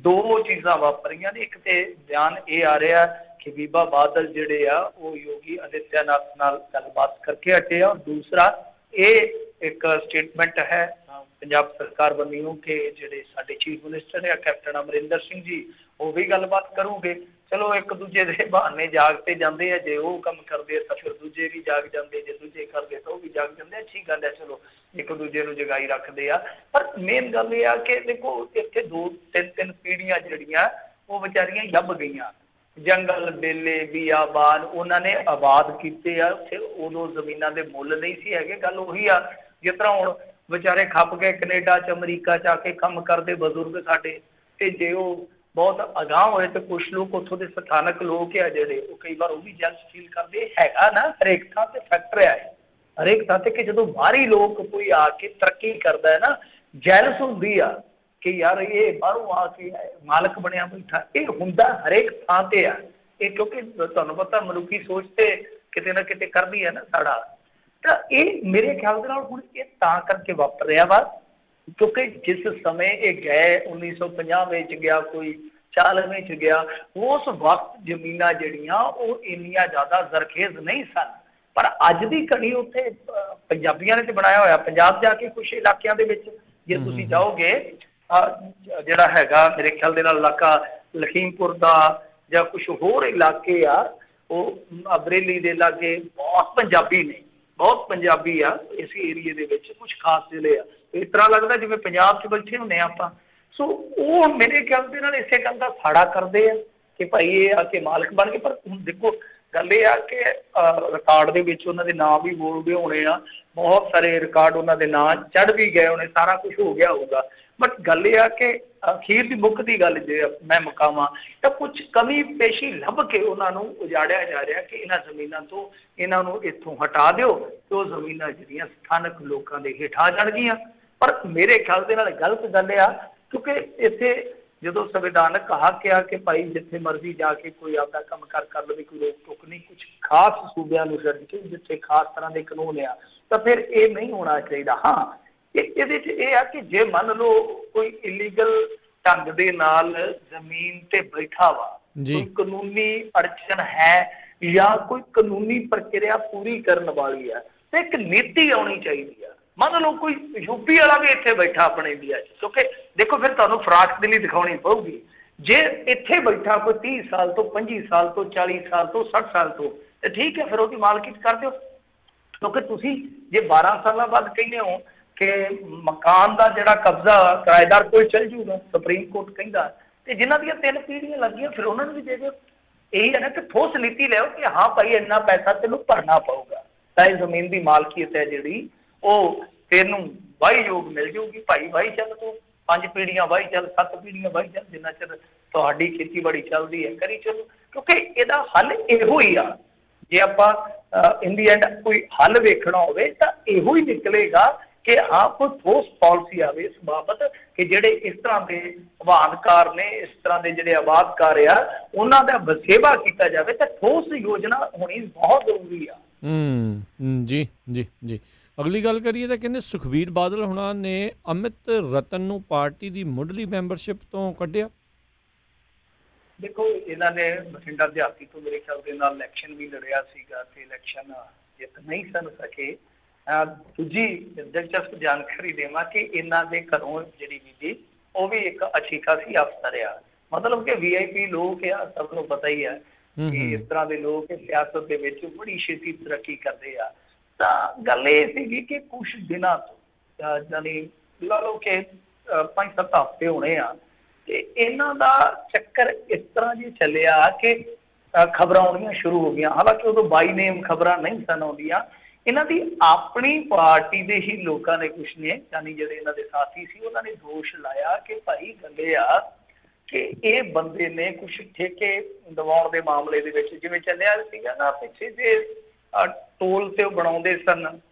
ਦੋ ਚੀਜ਼ਾਂ ਵਾਪਰੀਆਂ ਨੇ। ਇੱਕ ਤੇ ਬਿਆਨ ਇਹ ਆ ਰਿਹਾ ਕਿ ਬੀਬਾ ਬਾਦਲ ਜਿਹੜੇ ਆ ਉਹ ਯੋਗੀ ਆਦਿੱਤਿਆਨਾਥ ਨਾਲ ਗੱਲਬਾਤ ਕਰਕੇ ਹਟੇ ਆ। ਦੂਸਰਾ ਇਹ ਇੱਕ ਸਟੇਟਮੈਂਟ ਹੈ ਪੰਜਾਬ ਸਰਕਾਰ ਵੱਲੋਂ ਕਿ ਜਿਹੜੇ ਸਾਡੇ ਚੀਫ ਮਿਨਿਸਟਰ ਆ ਕੈਪਟਨ ਅਮਰਿੰਦਰ ਸਿੰਘ ਜੀ, ਉਹ ਵੀ ਗੱਲਬਾਤ ਕਰੂਗੇ। ਚਲੋ ਇੱਕ ਦੂਜੇ ਦੇ ਬਹਾਨੇ ਜਾਗਤੇ ਜਾਂਦੇ ਆ, ਜੇ ਉਹ ਕੰਮ ਕਰਦੇ ਆ ਤਾਂ ਫਿਰ ਦੂਜੇ ਵੀ ਜਾਗ ਜਾਂਦੇ, ਜੇ ਦੂਜੇ ਕਰਦੇ ਤਾਂ ਉਹ ਵੀ ਜਾਗ ਜਾਂਦੇ। ਅੱਛੀ ਗੱਲ ਹੈ, ਚਲੋ ਇੱਕ ਦੂਜੇ ਨੂੰ ਜਗਾਈ ਰੱਖਦੇ ਆ। ਪਰ ਮੇਨ ਗੱਲ ਇਹ ਆ ਕਿ ਦੇਖੋ ਇੱਥੇ 2-3 ਪੀੜ੍ਹੀਆਂ ਜਿਹੜੀਆਂ ਉਹ ਵਿਚਾਰੀਆਂ ਲੱਭ ਗਈਆਂ। ਜੰਗਲ ਬੇਲੇ ਬਿਆਬਾਨ ਉਹਨਾਂ ਨੇ ਆਬਾਦ ਕੀਤੇ ਆ। ਉੱਥੇ ਉਦੋਂ ਜ਼ਮੀਨਾਂ ਦੇ ਮੁੱਲ ਨਹੀਂ ਸੀ ਹੈਗੇ। ਗੱਲ ਉਹੀ ਆ ਜਿਸ ਤਰ੍ਹਾਂ ਹੁਣ ਵਿਚਾਰੇ ਖੱਪ ਗਏ ਕੈਨੇਡਾ 'ਚ, ਅਮਰੀਕਾ 'ਚ ਆ ਕੇ ਕੰਮ ਕਰਦੇ ਬਜ਼ੁਰਗ ਸਾਡੇ, ਤੇ ਜੇ ਉਹ ਬਹੁਤ ਅਗਾਂਹ ਹੋਏ ਤੇ ਕੁਛ ਲੋਕ ਉੱਥੋਂ ਦੇ ਸਥਾਨਕ ਲੋਕ ਆ ਜਿਹੜੇ ਉਹ ਕਈ ਵਾਰ ਉਹ ਵੀ ਜੈਲਸ ਫੀਲ ਕਰਦੇ। ਹੈਗਾ ਨਾ ਹਰੇਕ ਥਾਂ ਤੇ ਫੈਕਟਰ ਆ, ਹਰੇਕ ਥਾਂ ਤੇ ਕਿ ਜਦੋਂ ਬਾਹਰੀ ਲੋਕ ਕੋਈ ਆ ਕੇ ਤਰੱਕੀ ਕਰਦਾ ਹੈ ਨਾ, ਜੈਲਸ ਹੁੰਦੀ ਆ ਕਿ ਯਾਰ ਇਹ ਬਾਹਰੋਂ ਆ ਕੇ ਮਾਲਕ ਬਣਿਆ ਬੈਠਾ। ਇਹ ਹੁੰਦਾ ਹਰੇਕ ਥਾਂ ਤੇ ਆ ਇਹ, ਕਿਉਂਕਿ ਤੁਹਾਨੂੰ ਪਤਾ ਮਨੁੱਖੀ ਸੋਚ ਤੇ ਕਿਤੇ ਨਾ ਕਿਤੇ ਕਰਦੀ ਹੈ ਨਾ ਸਾੜਾ। ਤਾਂ ਇਹ ਮੇਰੇ ਖਿਆਲ ਦੇ ਨਾਲ ਹੁਣ ਇਹ ਤਾਂ ਕਰਕੇ ਵਾਪਰ ਰਿਹਾ ਵਾ ਕਿਉਂਕਿ ਜਿਸ ਸਮੇਂ ਇਹ ਗਏ 1950 ਵਿੱਚ ਗਿਆ, ਕੋਈ 94 ਚ ਗਿਆ, ਉਸ ਵਕਤ ਜ਼ਮੀਨਾਂ ਜਿਹੜੀਆਂ ਉਹ ਇੰਨੀਆਂ ਜ਼ਿਆਦਾ ਜ਼ਰਖੇਜ਼ ਨਹੀਂ ਸਨ। ਪਰ ਅੱਜ ਦੀ ਘੜੀ ਉੱਥੇ ਪੰਜਾਬੀਆਂ ਨੇ ਤੇ ਬਣਾਇਆ ਹੋਇਆ। ਪੰਜਾਬ ਜਾ ਕੇ ਕੁਛ ਇਲਾਕਿਆਂ ਦੇ ਵਿੱਚ ਜੇ ਤੁਸੀਂ ਜਾਓਗੇ, ਜਿਹੜਾ ਹੈਗਾ ਮੇਰੇ ਖਿਆਲ ਦੇ ਨਾਲ ਇਲਾਕਾ ਲਖੀਮਪੁਰ ਦਾ ਜਾਂ ਕੁਛ ਹੋਰ ਇਲਾਕੇ ਆ, ਉਹ ਬਰੇਲੀ ਦੇ ਲਾਗੇ ਬਹੁਤ ਪੰਜਾਬੀ ਨੇ, ਬਹੁਤ ਪੰਜਾਬੀ ਆ ਇਸ ਏਰੀਏ ਦੇ ਵਿੱਚ। ਕੁਛ ਖਾਸ ਜ਼ਿਲ੍ਹੇ ਆ ਇਸ ਤਰ੍ਹਾਂ ਲੱਗਦਾ ਜਿਵੇਂ ਪੰਜਾਬ 'ਚ ਬੈਠੇ ਹੁੰਦੇ ਆ ਆਪਾਂ। ਸੋ ਉਹ ਮੇਰੇ ਖਿਆਲ ਦੇ ਨਾਲ ਇਸੇ ਗੱਲ ਦਾ ਸਾੜਾ ਕਰਦੇ ਆ ਕਿ ਭਾਈ ਇਹ ਆ ਕੇ ਮਾਲਕ ਬਣ ਗਏ। ਪਰ ਹੁਣ ਦੇਖੋ ਗੱਲ ਇਹ ਆ ਕਿ ਰਿਕਾਰਡ ਦੇ ਵਿੱਚ ਉਹਨਾਂ ਦੇ ਨਾਂ ਵੀ ਬੋਲਦੇ ਹੋਣੇ ਆ, ਬਹੁਤ ਸਾਰੇ ਰਿਕਾਰਡ ਉਹਨਾਂ ਦੇ ਨਾਂ ਚੜ੍ਹ ਵੀ ਗਏ ਹੋਣੇ, ਸਾਰਾ ਕੁਛ ਹੋ ਗਿਆ ਹੋਊਗਾ। ਬਟ ਗੱਲ ਇਹ ਆ ਕਿ ਅਖੀਰ ਦੀ ਮੁੱਖ ਦੀ ਗੱਲ ਜੇ ਮੈਂ ਮੁਕਾਵਾਂ ਤਾਂ ਕੁਛ ਕਮੀ ਪੇਸ਼ੀ ਲੱਭ ਕੇ ਉਹਨਾਂ ਨੂੰ ਉਜਾੜਿਆ ਜਾ ਰਿਹਾ ਕਿ ਇਹਨਾਂ ਜ਼ਮੀਨਾਂ ਤੋਂ ਇਹਨਾਂ ਨੂੰ ਇੱਥੋਂ ਹਟਾ ਦਿਓ ਤੇ ਉਹ ਜ਼ਮੀਨਾਂ ਜਿਹੜੀਆਂ ਸਥਾਨਕ ਲੋਕਾਂ ਦੇ ਹੇਠ ਆ ਜਾਣਗੀਆਂ। ਪਰ ਮੇਰੇ ਖਿਆਲ ਦੇ ਨਾਲ ਗਲਤ ਗੱਲ ਆ ਕਿਉਂਕਿ ਇੱਥੇ ਜਦੋਂ ਸੰਵਿਧਾਨਕ ਹੱਕ ਆ ਕਿ ਭਾਈ ਜਿੱਥੇ ਮਰਜ਼ੀ ਜਾ ਕੇ ਕੋਈ ਆਪਦਾ ਕੰਮ ਕਰ ਲਵੇ, ਕੋਈ ਰੋਕ ਟੋਕ ਨਹੀਂ। ਕੁਛ ਖਾਸ ਸੂਬਿਆਂ ਨੂੰ ਛੱਡ ਕੇ ਜਿੱਥੇ ਖਾਸ ਤਰ੍ਹਾਂ ਦੇ ਕਾਨੂੰਨ ਆ ਤਾਂ ਫਿਰ ਇਹ ਨਹੀਂ ਹੋਣਾ ਚਾਹੀਦਾ। ਹਾਂ, ਇਹਦੇ 'ਚ ਇਹ ਆ ਕਿ ਜੇ ਮੰਨ ਲਓ ਕੋਈ ਇਲੀਗਲ ਢੰਗ ਦੇ ਨਾਲ ਜ਼ਮੀਨ ਤੇ ਬੈਠਾ ਵਾ, ਕੋਈ ਕਾਨੂੰਨੀ ਅੜਚਨ ਹੈ ਜਾਂ ਕੋਈ ਕਾਨੂੰਨੀ ਪ੍ਰਕਿਰਿਆ ਪੂਰੀ ਕਰਨ ਵਾਲੀ ਆ, ਤੇ ਇੱਕ ਨੀਤੀ ਆਉਣੀ ਚਾਹੀਦੀ ਆ। ਮੰਨ ਲਓ ਕੋਈ ਯੂਪੀ ਵਾਲਾ ਵੀ ਇੱਥੇ ਬੈਠਾ ਆਪਣੇ ਇੰਡੀਆ 'ਚ, ਕਿਉਂਕਿ ਦੇਖੋ ਫਿਰ ਤੁਹਾਨੂੰ ਫਰਾਕ ਦਿੱਲੀ ਦਿਖਾਉਣੀ ਪਊਗੀ। ਜੇ ਇੱਥੇ ਬੈਠਾ ਕੋਈ 30 ਸਾਲ ਤੋਂ 25 ਸਾਲ ਤੋਂ 40 ਸਾਲ ਤੋਂ 60 ਸਾਲ ਤੋਂ, ਤੇ ਠੀਕ ਹੈ, ਫਿਰ ਉਹਦੀ ਮਾਲਕੀ ਕਰ ਦਿਓ। ਕਿਉਂਕਿ ਤੁਸੀਂ ਜੇ 12 ਸਾਲਾਂ ਬਾਅਦ ਕਹਿੰਦੇ ਹੋ ਕਿ ਮਕਾਨ ਦਾ ਜਿਹੜਾ ਕਬਜ਼ਾ ਕਿਰਾਏਦਾਰ ਕੋਲ ਚੱਲ ਜੂਗਾ, ਸੁਪਰੀਮ ਕੋਰਟ ਕਹਿੰਦਾ, ਤੇ ਜਿਨ੍ਹਾਂ ਦੀਆਂ 3 ਪੀੜ੍ਹੀਆਂ ਲੱਗੀਆਂ ਫਿਰ ਉਹਨਾਂ ਨੂੰ ਵੀ ਦੇ ਦਿਓ। ਇਹੀ ਹੈ ਨਾ ਕਿ ਠੋਸ ਨੀਤੀ ਲਿਆਓ ਕਿ ਹਾਂ ਭਾਈ ਇੰਨਾ ਪੈਸਾ ਤੈਨੂੰ ਭਰਨਾ ਪਊਗਾ, ਤਾਂ ਇਹ ਜ਼ਮੀਨ ਦੀ ਮਾਲਕੀਅਤ ਹੈ ਜਿਹੜੀ ਉਹ ਤੈਨੂੰ ਵਾਹੀਯੋਗ ਮਿਲ ਜੂਗੀ। ਭਾਈ ਵਾਹੀ ਚੱਲ, ਤੂੰ 5 ਪੀੜ੍ਹੀਆਂ ਵਾਹੀ ਚੱਲ, 7 ਪੀੜ੍ਹੀਆਂ ਵਾਹੀ ਚੱਲ, ਜਿੰਨਾ ਚਿਰ ਤੁਹਾਡੀ ਖੇਤੀਬਾੜੀ ਚੱਲਦੀ ਹੈ ਕਰੀ ਚਲੋ। ਕਿਉਂਕਿ ਇਹਦਾ ਹੱਲ ਇਹੋ ਹੀ ਆ। ਜੇ ਆਪਾਂ ਇਨ ਦੀ ਐਂਡ ਕੋਈ ਹੱਲ ਵੇਖਣਾ ਹੋਵੇ ਤਾਂ ਇਹੋ ਹੀ ਨਿਕਲੇਗਾ ਕਿ ਹਾਂ ਕੋਈ ਠੋਸ ਪਾਲਿਸੀ ਆਵੇ ਇਸ ਬਾਬਤ ਕਿ ਜਿਹੜੇ ਇਸ ਤਰ੍ਹਾਂ ਦੇ ਵਾਹਨਕਾਰ ਨੇ, ਇਸ ਤਰ੍ਹਾਂ ਦੇ ਜਿਹੜੇ ਆਬਾਦਕਾਰ ਆ, ਉਹਨਾਂ ਦਾ ਵਸੇਬਾ ਕੀਤਾ ਜਾਵੇ। ਤਾਂ ਠੋਸ ਯੋਜਨਾ ਹੋਣੀ ਬਹੁਤ ਜ਼ਰੂਰੀ ਆ। ਜੀ ਜੀ ਜੀ। ਅਗਲੀ ਗੱਲ ਕਰੀਏ ਤਾਂ ਕਹਿੰਦੇ ਸੁਖਬੀਰ ਬਾਦਲ ਹੁਣਾਂ ਨੇ ਅਮਿਤ ਰਤਨ ਨੂੰ ਪਾਰਟੀ ਦੀ ਮੁੱਢਲੀ ਮੈਂਬਰਸ਼ਿਪ ਤੋਂ ਕੱਢਿਆ। ਦੇਖੋ ਇਹਨਾਂ ਨੇ ਬਠਿੰਡਾ ਦਿਹਾਤੀ ਤੋਂ ਮੇਰੇ ਖਿਆਲ ਦੇ ਨਾਲ ਇਲੈਕਸ਼ਨ ਵੀ ਲੜਿਆ ਸੀਗਾ ਤੇ ਇਲੈਕਸ਼ਨ ਜਿੱਤ ਨਹੀਂ ਸਨ ਸਕੇ। ਦੂਜੀ ਦਿਲਚਸਪ ਜਾਣਕਾਰੀ ਦੇਵਾਂ ਕਿ ਇਹਨਾਂ ਦੇ ਘਰੋਂ ਜਿਹੜੀ ਬੀਬੀ ਉਹ ਵੀ ਇੱਕ ਅੱਛੀ ਖਾਸੀ ਅਫਸਰ ਆ, ਮਤਲਬ ਕਿ VIP ਲੋਕ ਆ, ਸਭ ਨੂੰ ਪਤਾ ਹੀ ਹੈ ਕਿ ਇਸ ਤਰ੍ਹਾਂ ਦੇ ਲੋਕ ਸਿਆਸਤ ਦੇ ਵਿੱਚ ਬੜੀ ਛੇਤੀ ਤਰੱਕੀ ਕਰਦੇ ਆ। ਤਾਂ ਗੱਲ ਇਹ ਸੀਗੀ ਕਿ ਕੁਛ ਦਿਨਾਂ ਤੋਂ ਜਾਨੀ ਲਾ ਲਓ ਕਿ 5-7 ਹਫ਼ਤੇ ਹੋਣੇ ਆ, ਤੇ ਇਹਨਾਂ ਦਾ ਚੱਕਰ ਇਸ ਤਰ੍ਹਾਂ ਜੀ ਚੱਲਿਆ ਕਿ ਖਬਰਾਂ ਆਉਣੀਆਂ ਸ਼ੁਰੂ ਹੋ ਗਈਆਂ। ਹਾਲਾਂਕਿ ਉਦੋਂ ਬਾਈ ਨੇਮ ਖਬਰਾਂ ਨਹੀਂ ਸਨ ਆਉਂਦੀਆਂ। ਇਹਨਾਂ ਦੀ ਆਪਣੀ ਪਾਰਟੀ ਦੇ ਹੀ ਲੋਕਾਂ ਨੇ, ਕੁਛ ਨੇ ਯਾਨੀ ਜਿਹੜੇ ਇਹਨਾਂ ਦੇ ਸਾਥੀ ਸੀ, ਉਹਨਾਂ ਨੇ ਦੋਸ਼ ਲਾਇਆ ਕਿ ਭਾਈ ਗੱਲ ਆ ਕਿ ਇਹ ਬੰਦੇ ਨੇ ਕੁਛ ਠੇਕੇ ਦਿਵਾਉਣ ਦੇ ਮਾਮਲੇ ਦੇ ਵਿੱਚ, ਜਿਵੇਂ ਚੱਲਿਆ ਸੀਗਾ ਨਾ ਪਿੱਛੇ ਜੇ ਟੋਲ ਤੇ ਉਹ ਬਣਾਉਂਦੇ ਸਨ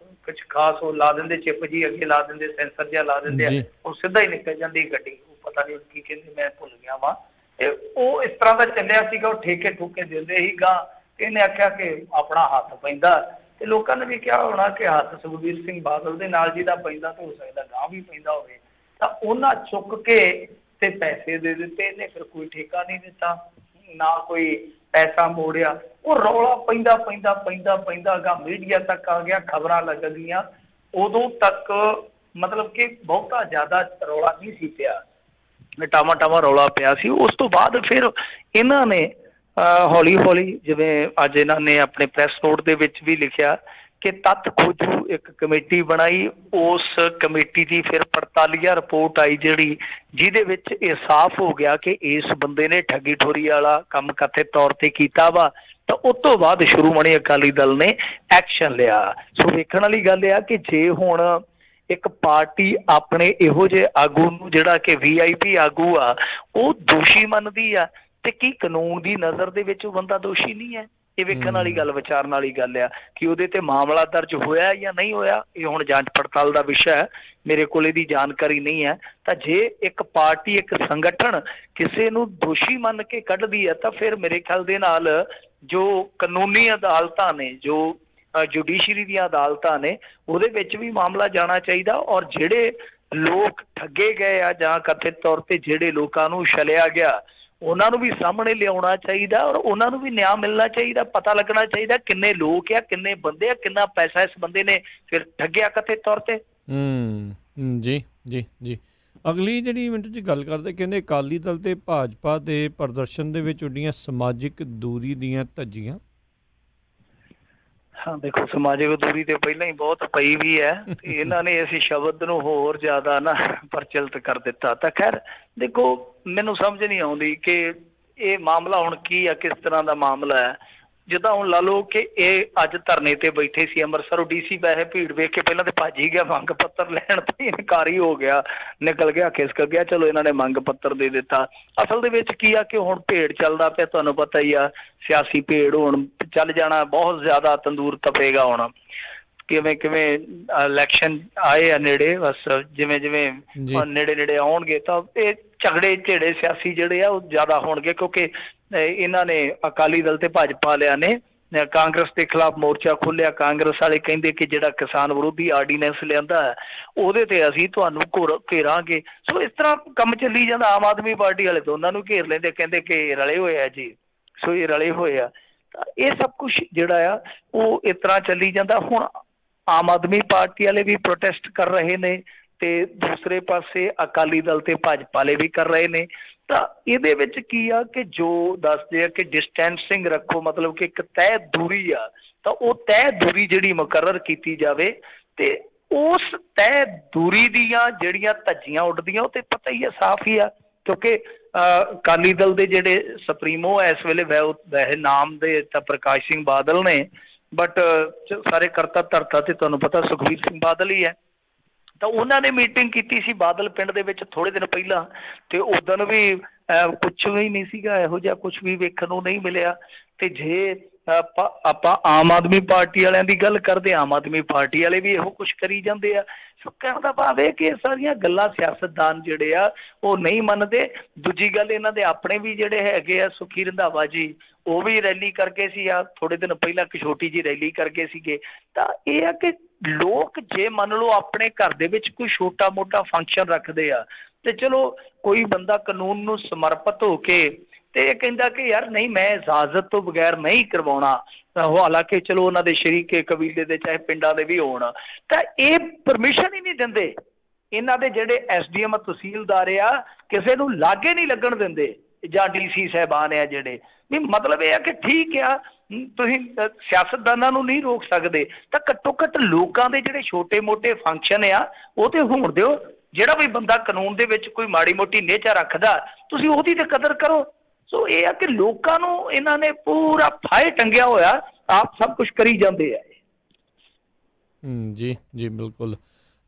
ਕੁਛ ਖਾਸ, ਉਹ ਲਾ ਦਿੰਦੇ ਚਿੱਪ ਜੀ ਅੱਗੇ ਲਾ ਦਿੰਦੇ, ਸੈਂਸਰ ਜਿਹਾ ਲਾ ਦਿੰਦੇ ਆ, ਉਹ ਸਿੱਧਾ ਹੀ ਨਿਕਲ ਜਾਂਦੀ ਗੱਡੀ, ਪਤਾ ਨਹੀਂ ਕੀ ਕਹਿੰਦੇ, ਮੈਂ ਭੁੱਲ ਗਿਆ ਵਾ। ਤੇ ਉਹ ਇਸ ਤਰ੍ਹਾਂ ਦਾ ਚੱਲਿਆ ਸੀਗਾ, ਉਹ ਠੇਕੇ ਠੂਕੇ ਦਿੰਦੇ ਸੀਗਾ। ਇਹਨੇ ਆਖਿਆ ਕਿ ਆਪਣਾ ਹੱਥ ਪੈਂਦਾ, ਤੇ ਲੋਕਾਂ ਨੇ ਵੀ ਕਿਹਾ ਹੋਣਾ ਕਿ ਹੱਥ ਸੁਖਬੀਰ ਸਿੰਘ ਬਾਦਲ ਦੇ ਨਾਲ ਜਿਹਦਾ ਪੈਂਦਾ ਤੇ ਹੋ ਸਕਦਾ ਗਾਂ ਵੀ ਪੈਂਦਾ ਹੋਵੇ। ਤਾਂ ਉਹਨਾਂ ਚੁੱਕ ਕੇ ਤੇ ਪੈਸੇ ਦੇ ਦਿੱਤੇ। ਇਹਨੇ ਫਿਰ ਕੋਈ ਠੇਕਾ ਨਹੀਂ ਦਿੱਤਾ, ਨਾ ਕੋਈ ਪੈਸਾ ਮੋੜਿਆ। ਉਹ ਰੌਲਾ ਪੈਂਦਾ ਪੈਂਦਾ ਪੈਂਦਾ ਪੈਂਦਾ ਗਾ ਮੀਡੀਆ ਤੱਕ ਆ ਗਿਆ, ਖਬਰਾਂ ਲੱਗ ਗਈਆਂ। ਉਦੋਂ ਤੱਕ ਮਤਲਬ ਕਿ ਬਹੁਤਾ ਜ਼ਿਆਦਾ ਰੌਲਾ ਨਹੀਂ ਸੀ ਪਿਆ, ਟਾਵਾਂ ਟਾਵਾਂ ਰੌਲਾ ਪਿਆ ਸੀ। ਉਸ ਤੋਂ ਬਾਅਦ ਫਿਰ ਇਹਨਾਂ ਨੇ ਹੌਲੀ ਹੌਲੀ, ਜਿਵੇਂ ਅੱਜ ਇਹਨਾਂ ਨੇ ਆਪਣੇ ਪ੍ਰੈਸ ਨੋਟ ਦੇ ਵਿੱਚ ਵੀ ਲਿਖਿਆ ਕਿ ਤੱਥ ਖੋਜੂ ਇੱਕ ਕਮੇਟੀ ਬਣਾਈ। ਉਸ ਕਮੇਟੀ ਦੀ ਫਿਰ 48 ਰਿਪੋਰਟ ਆਈ ਜਿਹੜੀ, ਜਿਹਦੇ ਵਿੱਚ ਇਹ ਸਾਫ਼ ਹੋ ਗਿਆ ਕਿ ਇਸ ਬੰਦੇ ਨੇ ਠੱਗੀ ਠੋਰੀ ਵਾਲਾ ਕੰਮ ਕਥਿਤ ਤੌਰ ਤੇ ਕੀਤਾ ਵਾ। ਤਾਂ ਉਸ ਤੋਂ ਬਾਅਦ ਸ਼੍ਰੋਮਣੀ ਅਕਾਲੀ ਦਲ ਨੇ ਐਕਸ਼ਨ ਲਿਆ। ਸੋ ਵੇਖਣ ਵਾਲੀ ਗੱਲ ਆ ਕਿ ਜੇ ਹੁਣ ਇੱਕ ਪਾਰਟੀ ਆਪਣੇ ਇਹੋ ਜਿਹੇ ਆਗੂ ਨੂੰ, ਜਿਹੜਾ ਕਿ VIP ਆਗੂ ਆ, ਉਹ ਦੋਸ਼ੀ ਮੰਨਦੀ ਆ, ਤੇ ਕੀ ਕਾਨੂੰਨ ਦੀ ਨਜ਼ਰ ਦੇ ਵਿੱਚ ਉਹ ਬੰਦਾ ਦੋਸ਼ੀ ਨਹੀਂ ਹੈ? ਇਹ ਵੇਖਣ ਵਾਲੀ ਗੱਲ, ਵਿਚਾਰਨ ਵਾਲੀ ਗੱਲ ਆ ਕਿ ਉਹਦੇ ਤੇ ਮਾਮਲਾ ਦਰਜ ਹੋਇਆ ਜਾਂ ਨਹੀਂ ਹੋਇਆ। ਇਹ ਹੁਣ ਜਾਂਚ ਪੜਤਾਲ ਦਾ ਵਿਸ਼ਾ ਹੈ, ਮੇਰੇ ਕੋਲ ਇਹਦੀ ਜਾਣਕਾਰੀ ਨਹੀਂ ਹੈ। ਤਾਂ ਜੇ ਇੱਕ ਪਾਰਟੀ, ਇੱਕ ਸੰਗਠਨ ਕਿਸੇ ਨੂੰ ਦੋਸ਼ੀ ਮੰਨ ਕੇ ਕੱਢਦੀ ਹੈ, ਤਾਂ ਫਿਰ ਮੇਰੇ ਖਿਆਲ ਦੇ ਨਾਲ ਜੋ ਕਾਨੂੰਨੀ ਅਦਾਲਤਾਂ ਨੇ, ਜੋ ਜੁਡੀਸ਼ਰੀ ਦੀਆਂ ਅਦਾਲਤਾਂ ਨੇ, ਉਹਦੇ ਵਿੱਚ ਵੀ ਮਾਮਲਾ ਜਾਣਾ ਚਾਹੀਦਾ। ਔਰ ਜਿਹੜੇ ਲੋਕ ਠੱਗੇ ਗਏ ਆ ਜਾਂ ਕਥਿਤ ਤੌਰ ਤੇ ਜਿਹੜੇ ਲੋਕਾਂ ਨੂੰ ਛਲਿਆ ਗਿਆ, ਉਹਨਾਂ ਨੂੰ ਵੀ ਸਾਹਮਣੇ ਲਿਆਉਣਾ ਚਾਹੀਦਾ ਔਰ ਉਹਨਾਂ ਨੂੰ ਵੀ ਨਿਆਂ ਮਿਲਣਾ ਚਾਹੀਦਾ। ਪਤਾ ਲੱਗਣਾ ਚਾਹੀਦਾ ਕਿੰਨੇ ਲੋਕ ਆ, ਕਿੰਨੇ ਬੰਦੇ ਆ, ਕਿੰਨਾ ਪੈਸਾ ਇਸ ਬੰਦੇ ਨੇ ਫਿਰ ਠੱਗਿਆ ਕਥਿਤ ਤੌਰ ਤੇ। ਜੀ ਜੀ ਜੀ। ਅਗਲੀ ਜਿਹੜੀ ਮਿੰਟੂ ਜੀ ਗੱਲ ਕਰਦੇ, ਕਹਿੰਦੇ ਅਕਾਲੀ ਦਲ ਤੇ ਭਾਜਪਾ ਦੇ ਪ੍ਰਦਰਸ਼ਨ ਦੇ ਵਿੱਚ ਉੱਡੀਆਂ ਸਮਾਜਿਕ ਦੂਰੀ ਦੀਆਂ ਧੱਜੀਆਂ। ਹਾਂ ਦੇਖੋ, ਸਮਾਜਿਕ ਦੂਰੀ ਤੇ ਪਹਿਲਾਂ ਹੀ ਬਹੁਤ ਪਈ ਵੀ ਹੈ, ਤੇ ਇਹਨਾਂ ਨੇ ਇਸ ਸ਼ਬਦ ਨੂੰ ਹੋਰ ਜ਼ਿਆਦਾ ਨਾ ਪ੍ਰਚਲਿਤ ਕਰ ਦਿੱਤਾ। ਤਾਂ ਖੈਰ ਦੇਖੋ, ਮੈਨੂੰ ਸਮਝ ਨਹੀਂ ਆਉਂਦੀ ਕਿ ਇਹ ਮਾਮਲਾ ਹੁਣ ਕੀ ਆ, ਕਿਸ ਤਰ੍ਹਾਂ ਦਾ ਮਾਮਲਾ ਹੈ। ਜਿੱਦਾਂ ਹੁਣ ਲਾ ਲਓ ਕਿ ਇਹ ਅੱਜ ਧਰਨੇ ਤੇ ਬੈਠੇ ਸੀ ਅੰਮ੍ਰਿਤਸਰ, DC ਵੈਸੇ ਭੀੜ ਵੇਖ ਕੇ ਪਹਿਲਾਂ ਤੇ ਭੱਜ ਹੀ ਗਿਆ, ਮੰਗ ਪੱਤਰ ਲੈਣ ਤੋਂ ਇਨਕਾਰੀ ਹੋ ਗਿਆ, ਨਿਕਲ ਗਿਆ, ਖਿਸਕ ਗਿਆ। ਚਲੋ ਇਹਨਾਂ ਨੇ ਮੰਗ ਪੱਤਰ ਦੇ ਦਿੱਤਾ। ਅਸਲ ਦੇ ਵਿੱਚ ਕੀ ਆ ਕਿ ਹੁਣ ਭੇੜ ਚੱਲਦਾ ਪਿਆ, ਤੁਹਾਨੂੰ ਪਤਾ ਹੀ ਆ, ਸਿਆਸੀ ਭੇੜ ਹੁਣ ਚੱਲ ਜਾਣਾ, ਬਹੁਤ ਜ਼ਿਆਦਾ ਤੰਦੂਰ ਤਪੇਗਾ ਹੁਣ। ਕਿਵੇਂ ਕਿਵੇਂ ਇਲੈਕਸ਼ਨ ਆਏ ਆ ਨੇੜੇ, ਬਸ ਜਿਵੇਂ ਜਿਵੇਂ ਨੇੜੇ ਨੇੜੇ ਆਉਣਗੇ ਤਾਂ ਇਹ ਝਗੜੇ ਝੇੜੇ ਸਿਆਸੀ ਜਿਹੜੇ ਆ ਉਹ ਜ਼ਿਆਦਾ ਹੋਣਗੇ, ਕਿਉਂਕਿ ਇਹਨਾਂ ਨੇ ਅਕਾਲੀ ਦਲ ਤੇ ਭਾਜਪਾ ਵਾਲਿਆਂ ਨੇ ਕਾਂਗਰਸ ਦੇ ਖਿਲਾਫ ਮੋਰਚਾ ਖੋਲ੍ਹਿਆ। ਕਾਂਗਰਸ ਵਾਲੇ ਕਹਿੰਦੇ ਕਿ ਜਿਹੜਾ ਕਿਸਾਨ ਵਿਰੋਧੀ ਆਰਡੀਨੈਂਸ ਲਿਆਂਦਾ ਉਹਦੇ ਤੇ ਅਸੀਂ ਤੁਹਾਨੂੰ ਘੇਰਾਂਗੇ। ਸੋ ਇਸ ਤਰ੍ਹਾਂ ਕੰਮ ਚੱਲੀ ਜਾਂਦਾ। ਆਮ ਆਦਮੀ ਪਾਰਟੀ ਵਾਲੇ ਦੋਨਾਂ ਨੂੰ ਘੇਰ ਲੈਂਦੇ, ਕਹਿੰਦੇ ਕਿ ਰਲੇ ਹੋਏ ਆ ਜੀ। ਸੋ ਇਹ ਰਲੇ ਹੋਏ ਆ, ਤਾਂ ਇਹ ਸਭ ਕੁਝ ਜਿਹੜਾ ਆ ਉਹ ਇਸ ਤਰ੍ਹਾਂ ਚੱਲੀ ਜਾਂਦਾ। ਹੁਣ ਆਮ ਆਦਮੀ ਪਾਰਟੀ ਵਾਲੇ ਵੀ ਪ੍ਰੋਟੈਸਟ ਕਰ ਰਹੇ ਨੇ ਤੇ ਦੂਸਰੇ ਪਾਸੇ ਅਕਾਲੀ ਦਲ ਤੇ ਭਾਜਪਾ ਵਾਲੇ ਵੀ ਕਰ ਰਹੇ ਨੇ। ਤਾਂ ਇਹਦੇ ਵਿੱਚ ਕੀ ਆ ਕਿ ਜੋ ਦੱਸਦੇ ਆ ਕਿ ਡਿਸਟੈਂਸਿੰਗ ਰੱਖੋ, ਮਤਲਬ ਕਿ ਇੱਕ ਤੈਅ ਦੂਰੀ ਆ, ਤਾਂ ਉਹ ਤੈਅ ਦੂਰੀ ਜਿਹੜੀ ਮੁਕਰਰ ਕੀਤੀ ਜਾਵੇ ਤੇ ਉਸ ਤੈਅ ਦੂਰੀ ਦੀਆਂ ਜਿਹੜੀਆਂ ਧੱਜੀਆਂ ਉੱਡਦੀਆਂ ਉਹ ਤੇ ਪਤਾ ਹੀ ਆ, ਸਾਫ਼ ਹੀ ਆ। ਕਿਉਂਕਿ ਅਕਾਲੀ ਦਲ ਦੇ ਜਿਹੜੇ ਸੁਪਰੀਮੋ ਇਸ ਵੇਲੇ ਵੈਸੇ ਨਾਮ ਦੇ ਤਾਂ ਪ੍ਰਕਾਸ਼ ਸਿੰਘ ਬਾਦਲ ਨੇ, ਬਟ ਸਾਰੇ ਕਰਤਾ ਧਰਤਾ ਤੇ ਤੁਹਾਨੂੰ ਪਤਾ ਸੁਖਬੀਰ ਸਿੰਘ ਬਾਦਲ ਹੀ ਹੈ। ਤਾਂ ਉਹਨਾਂ ਨੇ ਮੀਟਿੰਗ ਕੀਤੀ ਸੀ ਬਾਦਲ ਪਿੰਡ ਦੇ ਵਿੱਚ ਥੋੜੇ ਦਿਨ ਪਹਿਲਾਂ, ਤੇ ਉਦੋਂ ਵੀ ਕੁਛ ਵੀ ਨਹੀਂ ਸੀਗਾ, ਇਹੋ ਜਿਹਾ ਕੁਛ ਵੀ ਵੇਖਣ ਨੂੰ ਨਹੀਂ ਮਿਲਿਆ। ਤੇ ਜੇ ਆਪਾਂ ਆਮ ਆਦਮੀ ਪਾਰਟੀ ਵਾਲਿਆਂ ਦੀ ਗੱਲ ਕਰਦੇ, ਆਮ ਆਦਮੀ ਪਾਰਟੀ ਵਾਲੇ ਵੀ ਇਹੋ ਕੁਛ ਕਰੀ ਜਾਂਦੇ ਆ। ਸੋ ਕਹਿਣ ਦਾ ਭਾਵ ਇਹ ਕਿ ਇਹ ਸਾਰੀਆਂ ਗੱਲਾਂ ਸਿਆਸਤਦਾਨ ਜਿਹੜੇ ਆ ਉਹ ਨਹੀਂ ਮੰਨਦੇ। ਦੂਜੀ ਗੱਲ, ਇਹਨਾਂ ਦੇ ਆਪਣੇ ਵੀ ਜਿਹੜੇ ਹੈਗੇ ਆ, ਸੁਖੀ ਰੰਧਾਵਾ ਜੀ, ਉਹ ਵੀ ਰੈਲੀ ਕਰਕੇ ਸੀ ਆ ਥੋੜੇ ਦਿਨ ਪਹਿਲਾਂ, ਇੱਕ ਛੋਟੀ ਜਿਹੀ ਰੈਲੀ ਕਰਕੇ ਸੀਗੇ। ਤਾਂ ਇਹ ਆ ਕਿ ਲੋਕ ਜੇ ਮੰਨ ਲਓ ਆਪਣੇ ਘਰ ਦੇ ਵਿੱਚ ਕੋਈ ਛੋਟਾ ਮੋਟਾ ਫੰਕਸ਼ਨ ਰੱਖਦੇ ਆ, ਤੇ ਚਲੋ ਕੋਈ ਬੰਦਾ ਕਾਨੂੰਨ ਨੂੰ ਸਮਰਪਿਤ ਹੋ ਕੇ ਤੇ ਇਹ ਕਹਿੰਦਾ ਕਿ ਯਾਰ ਨਹੀਂ, ਮੈਂ ਇਜਾਜ਼ਤ ਤੋਂ ਬਗੈਰ ਨਹੀਂ ਕਰਵਾਉਣਾ, ਹਾਲਾਂਕਿ ਚਲੋ ਉਹਨਾਂ ਦੇ ਸ਼ਰੀਕੇ ਕਬੀਲੇ ਦੇ ਚਾਹੇ ਪਿੰਡਾਂ ਦੇ ਵੀ ਹੋਣ, ਤਾਂ ਇਹ ਪਰਮਿਸ਼ਨ ਹੀ ਨਹੀਂ ਦਿੰਦੇ। ਇਹਨਾਂ ਦੇ ਜਿਹੜੇ ਐਸਡੀਐਮ ਤਹਿਸੀਲਦਾਰ ਆ ਕਿਸੇ ਨੂੰ ਲਾਗੇ ਨਹੀਂ ਲੱਗਣ ਦਿੰਦੇ, ਜਾਂ ਡੀਸੀ ਸਾਹਿਬਾਨ ਆ ਜਿਹੜੇ। ਨਹੀਂ, ਮਤਲਬ ਇਹ ਆ ਕਿ ਠੀਕ ਆ, ਤੁਸੀਂ ਸਿਆਸਤਦਾਨਾਂ ਨੂੰ ਨਹੀਂ ਰੋਕ ਸਕਦੇ, ਤਾਂ ਘੱਟੋ ਘੱਟ ਲੋਕਾਂ ਦੇ ਜਿਹੜੇ ਛੋਟੇ ਮੋਟੇ ਫੰਕਸ਼ਨ ਆ ਉਹ ਤੇ ਹੋਣ ਦਿਓ। ਜਿਹੜਾ ਵੀ ਬੰਦਾ ਕਾਨੂੰਨ ਦੇ ਵਿੱਚ ਕੋਈ ਮਾੜੀ ਮੋਟੀ ਨਿਹਚਾ ਰੱਖਦਾ, ਤੁਸੀਂ ਉਹਦੀ ਤੇ ਕਦਰ ਕਰੋ। ਸੋ ਇਹ ਆ ਕਿ ਲੋਕਾਂ ਨੂੰ ਇਹਨਾਂ ਨੇ ਪੂਰਾ ਫਾਇ ਟੰਗਿਆ ਹੋਇਆ, ਆਪ ਸਭ ਕੁਝ ਕਰੀ ਜਾਂਦੇ ਆ। ਜੀ ਜੀ ਬਿਲਕੁਲ।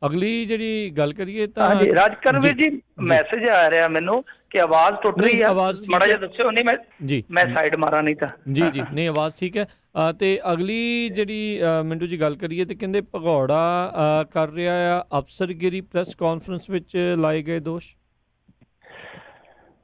ਅਗਲੀ ਜਿਹੜੀ ਗੱਲ ਕਰੀਏ ਤਾਂ ਹਾਂਜੀ ਰਾਜਕਰਨਵੀਰ ਜੀ, ਮੈਸੇਜ ਆ ਰਿਹਾ ਮੈਨੂੰ ਕਿ ਆਵਾਜ਼ ਟੁੱਟ ਰਹੀ ਆ, ਮਾੜਾ ਜਿਹਾ ਦੱਸਿਓ। ਨਹੀਂ ਮੈਂ ਸਾਈਡ ਮਾਰਾਂ ਨਹੀਂ ਤਾਂ। ਜੀ ਨਹੀਂ, ਆਵਾਜ਼ ਠੀਕ ਹੈ। ਤੇ ਅਗਲੀ ਜਿਹੜੀ ਮਿੰਟੂ ਜੀ ਗੱਲ ਕਰੀਏ ਤੇ ਕਹਿੰਦੇ ਭਗੌੜਾ ਕਰ ਰਿਹਾ ਆ ਅਫਸਰਗਿਰੀ, ਪ੍ਰੈਸ ਕਾਨਫਰੰਸ ਵਿੱਚ ਲਾਏ ਗਏ ਦੋਸ਼।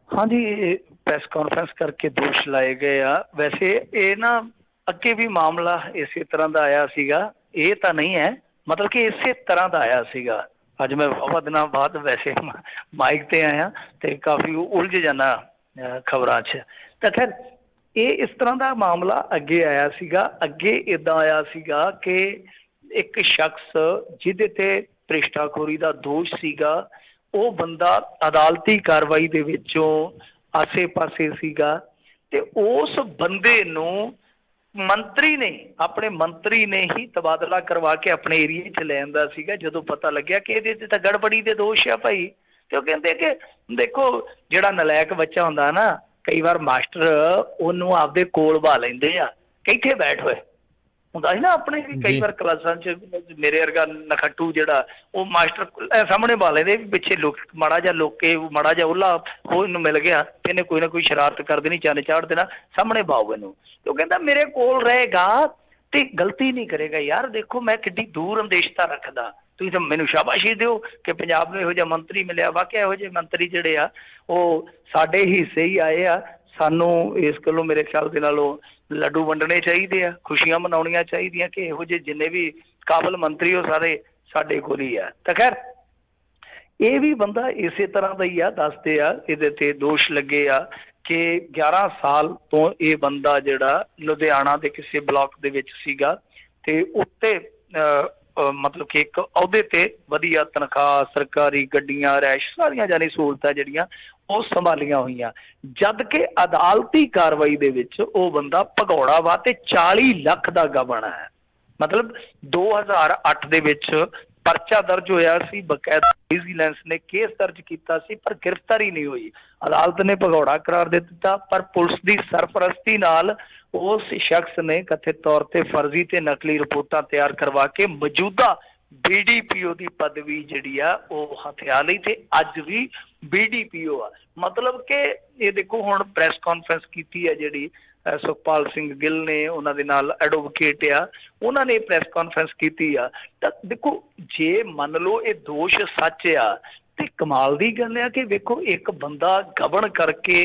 ਹਾਂਜੀ, ਪ੍ਰੈਸ ਕਾਨਫਰੰਸ ਕਰਕੇ ਦੋਸ਼ ਲਾਏ ਗਏ ਆ। ਵੈਸੇ ਇਹ ਨਾ ਅੱਗੇ ਵੀ ਮਾਮਲਾ ਇਸੇ ਤਰ੍ਹਾਂ ਦਾ ਆਇਆ ਸੀਗਾ, ਇਹ ਤਾਂ ਨਹੀਂ ਹੈ, ਮਤਲਬ ਕਿ ਇਸੇ ਤਰ੍ਹਾਂ ਦਾ ਆਇਆ ਸੀਗਾ। ਅੱਜ ਮੈਂ ਬਹੁਤ ਦਿਨਾਂ ਬਾਅਦ ਵੈਸੇ ਮਾਈਕ ਤੇ ਆਇਆ ਤੇ ਕਾਫੀ ਉਲਝ ਜਾਣਾ ਖਬਰਾਂ 'ਚ। ਤਾਂ ਖੈਰ ਇਹ ਇਸ ਤਰ੍ਹਾਂ ਦਾ ਮਾਮਲਾ ਅੱਗੇ ਆਇਆ ਸੀਗਾ। ਅੱਗੇ ਇੱਦਾਂ ਆਇਆ ਸੀਗਾ ਕਿ ਇੱਕ ਸ਼ਖਸ ਜਿਹਦੇ ਤੇ ਭ੍ਰਿਸ਼ਟਾਖੋਰੀ ਦਾ ਦੋਸ਼ ਸੀਗਾ, ਉਹ ਬੰਦਾ ਅਦਾਲਤੀ ਕਾਰਵਾਈ ਦੇ ਵਿੱਚੋਂ ਆਸੇ ਪਾਸੇ ਸੀਗਾ, ਤੇ ਉਸ ਬੰਦੇ ਨੂੰ ਆਪਣੇ ਮੰਤਰੀ ਨੇ ਹੀ ਤਬਾਦਲਾ ਕਰਵਾ ਕੇ ਆਪਣੇ ਏਰੀਏ 'ਚ ਲੈ ਆਂਦਾ ਸੀਗਾ। ਜਦੋਂ ਪਤਾ ਲੱਗਿਆ ਕਿ ਇਹਦੇ ਤੇ ਤਾਂ ਗੜਬੜੀ ਦੇ ਦੋਸ਼ ਆ ਭਾਈ, ਤੇ ਉਹ ਕਹਿੰਦੇ ਕਿ ਦੇਖੋ ਜਿਹੜਾ ਨਲਾਇਕ ਬੱਚਾ ਹੁੰਦਾ ਨਾ, ਕਈ ਵਾਰ ਮਾਸਟਰ ਉਹਨੂੰ ਆਪਦੇ ਕੋਲ ਬਾ ਲੈਂਦੇ ਆ ਕਿ ਇੱਥੇ ਬੈਠ ਹੋਏ ਹੁੰਦਾ ਸੀ ਨਾ ਆਪਣੇ ਵੀ ਕਈ ਵਾਰ ਕਲਾਸਾਂ 'ਚ। ਮੇਰੇ ਵਰਗਾ ਨਖੱਟੂ ਜਿਹੜਾ ਉਹ ਮਾਸਟਰ ਸਾਹਮਣੇ ਬਾ ਲੈਂਦੇ, ਪਿੱਛੇ ਲੋਕ ਮਾੜਾ ਜਿਹਾ ਲੋਕੇ ਮਾੜਾ ਜਿਹਾ ਉਹਲਾ ਉਹ ਇਹਨੂੰ ਮਿਲ ਗਿਆ, ਇਹਨੇ ਕੋਈ ਨਾ ਕੋਈ ਸ਼ਰਾਰਤ ਕਰ ਦੇਣੀ, ਚੰਨ ਚਾੜ ਦੇਣਾ, ਸਾਹਮਣੇ ਬਾਓ ਇਹਨੂੰ। ਉਹ ਕਹਿੰਦਾ ਮੇਰੇ ਕੋਲ ਰਹੇਗਾ ਤੇ ਗਲਤੀ ਨਹੀਂ ਕਰੇਗਾ। ਯਾਰ ਦੇਖੋ ਮੈਂ ਕਿੱਡੀ ਦੂਰ ਅੰਦੇਸ਼ਤਾ ਰੱਖਦਾ, ਤੁਸੀਂ ਤਾਂ ਮੈਨੂੰ ਸ਼ਾਬਾਸ਼ੀ ਦਿਓ ਕਿ ਪੰਜਾਬ ਨੂੰ ਇਹੋ ਜਿਹਾ ਮੰਤਰੀ ਮਿਲਿਆ। ਵਾਕਿਆ ਇਹੋ ਜਿਹੇ ਮੰਤਰੀ ਜਿਹੜੇ ਆ ਉਹ ਸਾਡੇ ਹਿੱਸੇ ਹੀ ਆਏ ਆ। ਸਾਨੂੰ ਇਸ ਗੱਲੋਂ ਮੇਰੇ ਖਿਆਲ ਦੇ ਨਾਲੋਂ ਲੱਡੂ ਵੰਡਣੇ ਚਾਹੀਦੇ ਆ, ਖੁਸ਼ੀਆਂ ਮਨਾਉਣੀਆਂ ਚਾਹੀਦੀਆਂ ਕਿ ਇਹੋ ਜਿਹੇ ਜਿੰਨੇ ਵੀ ਕਾਬਲ ਮੰਤਰੀ ਉਹ ਸਾਰੇ ਸਾਡੇ ਕੋਲ ਹੀ ਆ। ਤਾਂ ਖੈਰ ਇਹ ਵੀ ਬੰਦਾ ਇਸੇ ਤਰ੍ਹਾਂ ਦਾ ਹੀ ਆ, ਦੱਸਦੇ ਆ ਇਹਦੇ ਤੇ ਦੋਸ਼ ਲੱਗੇ ਆ ਕਿ 11 ਸਾਲ ਤੋਂ ਇਹ ਬੰਦਾ ਜਿਹੜਾ ਲੁਧਿਆਣਾ ਦੇ ਕਿਸੇ ਬਲਾਕ ਦੇ ਵਿੱਚ ਸੀਗਾ, ਤੇ ਉੱਤੇ ਮਤਲਬ ਕਿ ਇੱਕ ਅਹੁਦੇ ਤੇ ਵਧੀਆ ਤਨਖਾਹ, ਸਰਕਾਰੀ ਗੱਡੀਆਂ, ਰੈਸ਼, ਸਾਰੀਆਂ ਜਾਨੀ ਸਹੂਲਤਾਂ ਜਿਹੜੀਆਂ ਉਹ ਸੰਭਾਲੀਆਂ ਹੋਈਆਂ। ਜਦ ਕਿ ਅਦਾਲਤੀ ਕਾਰਵਾਈ ਦੇ ਵਿੱਚ ਉਹ ਬੰਦਾ ਭਗੌੜਾ ਵਾ ਤੇ 40 ਲੱਖ ਦਾ ਗਬਨ ਹੈ। ਮਤਲਬ 2008 ਦੇ ਵਿੱਚ ਪਰਚਾ ਦਰਜ ਹੋਇਆ ਸੀ, ਬਕਾਇਦਾ ਵਿਜੀਲੈਂਸ ਨੇ ਕੇਸ ਦਰਜ ਕੀਤਾ ਸੀ, ਪਰ ਗ੍ਰਿਫਤਾਰੀ ਨਹੀਂ ਹੋਈ। ਅਦਾਲਤ ਨੇ ਭਗੌੜਾ ਕਰਾਰ ਦੇ ਦਿੱਤਾ, ਪਰ ਪੁਲਿਸ ਦੀ ਸਰਪ੍ਰਸਤੀ ਨਾਲ ਉਸ ਸ਼ਖਸ ਨੇ ਕਥਿਤ ਤੌਰ ਤੇ ਫਰਜ਼ੀ ਤੇ ਨਕਲੀ ਰਿਪੋਰਟਾਂ ਤਿਆਰ ਕਰਵਾ ਕੇ ਮੌਜੂਦਾ BDPO ਦੀ ਪਦਵੀ ਜਿਹੜੀ ਆ ਉਹ ਹਥਿਆ ਲਈ, ਤੇ ਅੱਜ ਵੀ BDPO ਆ। ਮਤਲਬ ਕਿ ਇਹ ਦੇਖੋ ਹੁਣ ਪ੍ਰੈਸ ਕਾਨਫਰੰਸ ਕੀਤੀ ਹੈ ਜਿਹੜੀ ਸੁਖਪਾਲ ਸਿੰਘ ਗਿੱਲ ਨੇ, ਉਹਨਾਂ ਦੇ ਨਾਲ ਐਡਵੋਕੇਟ ਆ, ਉਹਨਾਂ ਨੇ ਪ੍ਰੈਸ ਕਾਨਫਰੰਸ ਕੀਤੀ ਆ। ਤਾਂ ਦੇਖੋ ਜੇ ਮੰਨ ਲਓ ਇਹ ਦੋਸ਼ ਸੱਚ ਆ ਤੇ ਕਮਾਲ ਦੀ ਗੱਲ ਆ ਕਿ ਵੇਖੋ ਇੱਕ ਬੰਦਾ ਗਬਨ ਕਰਕੇ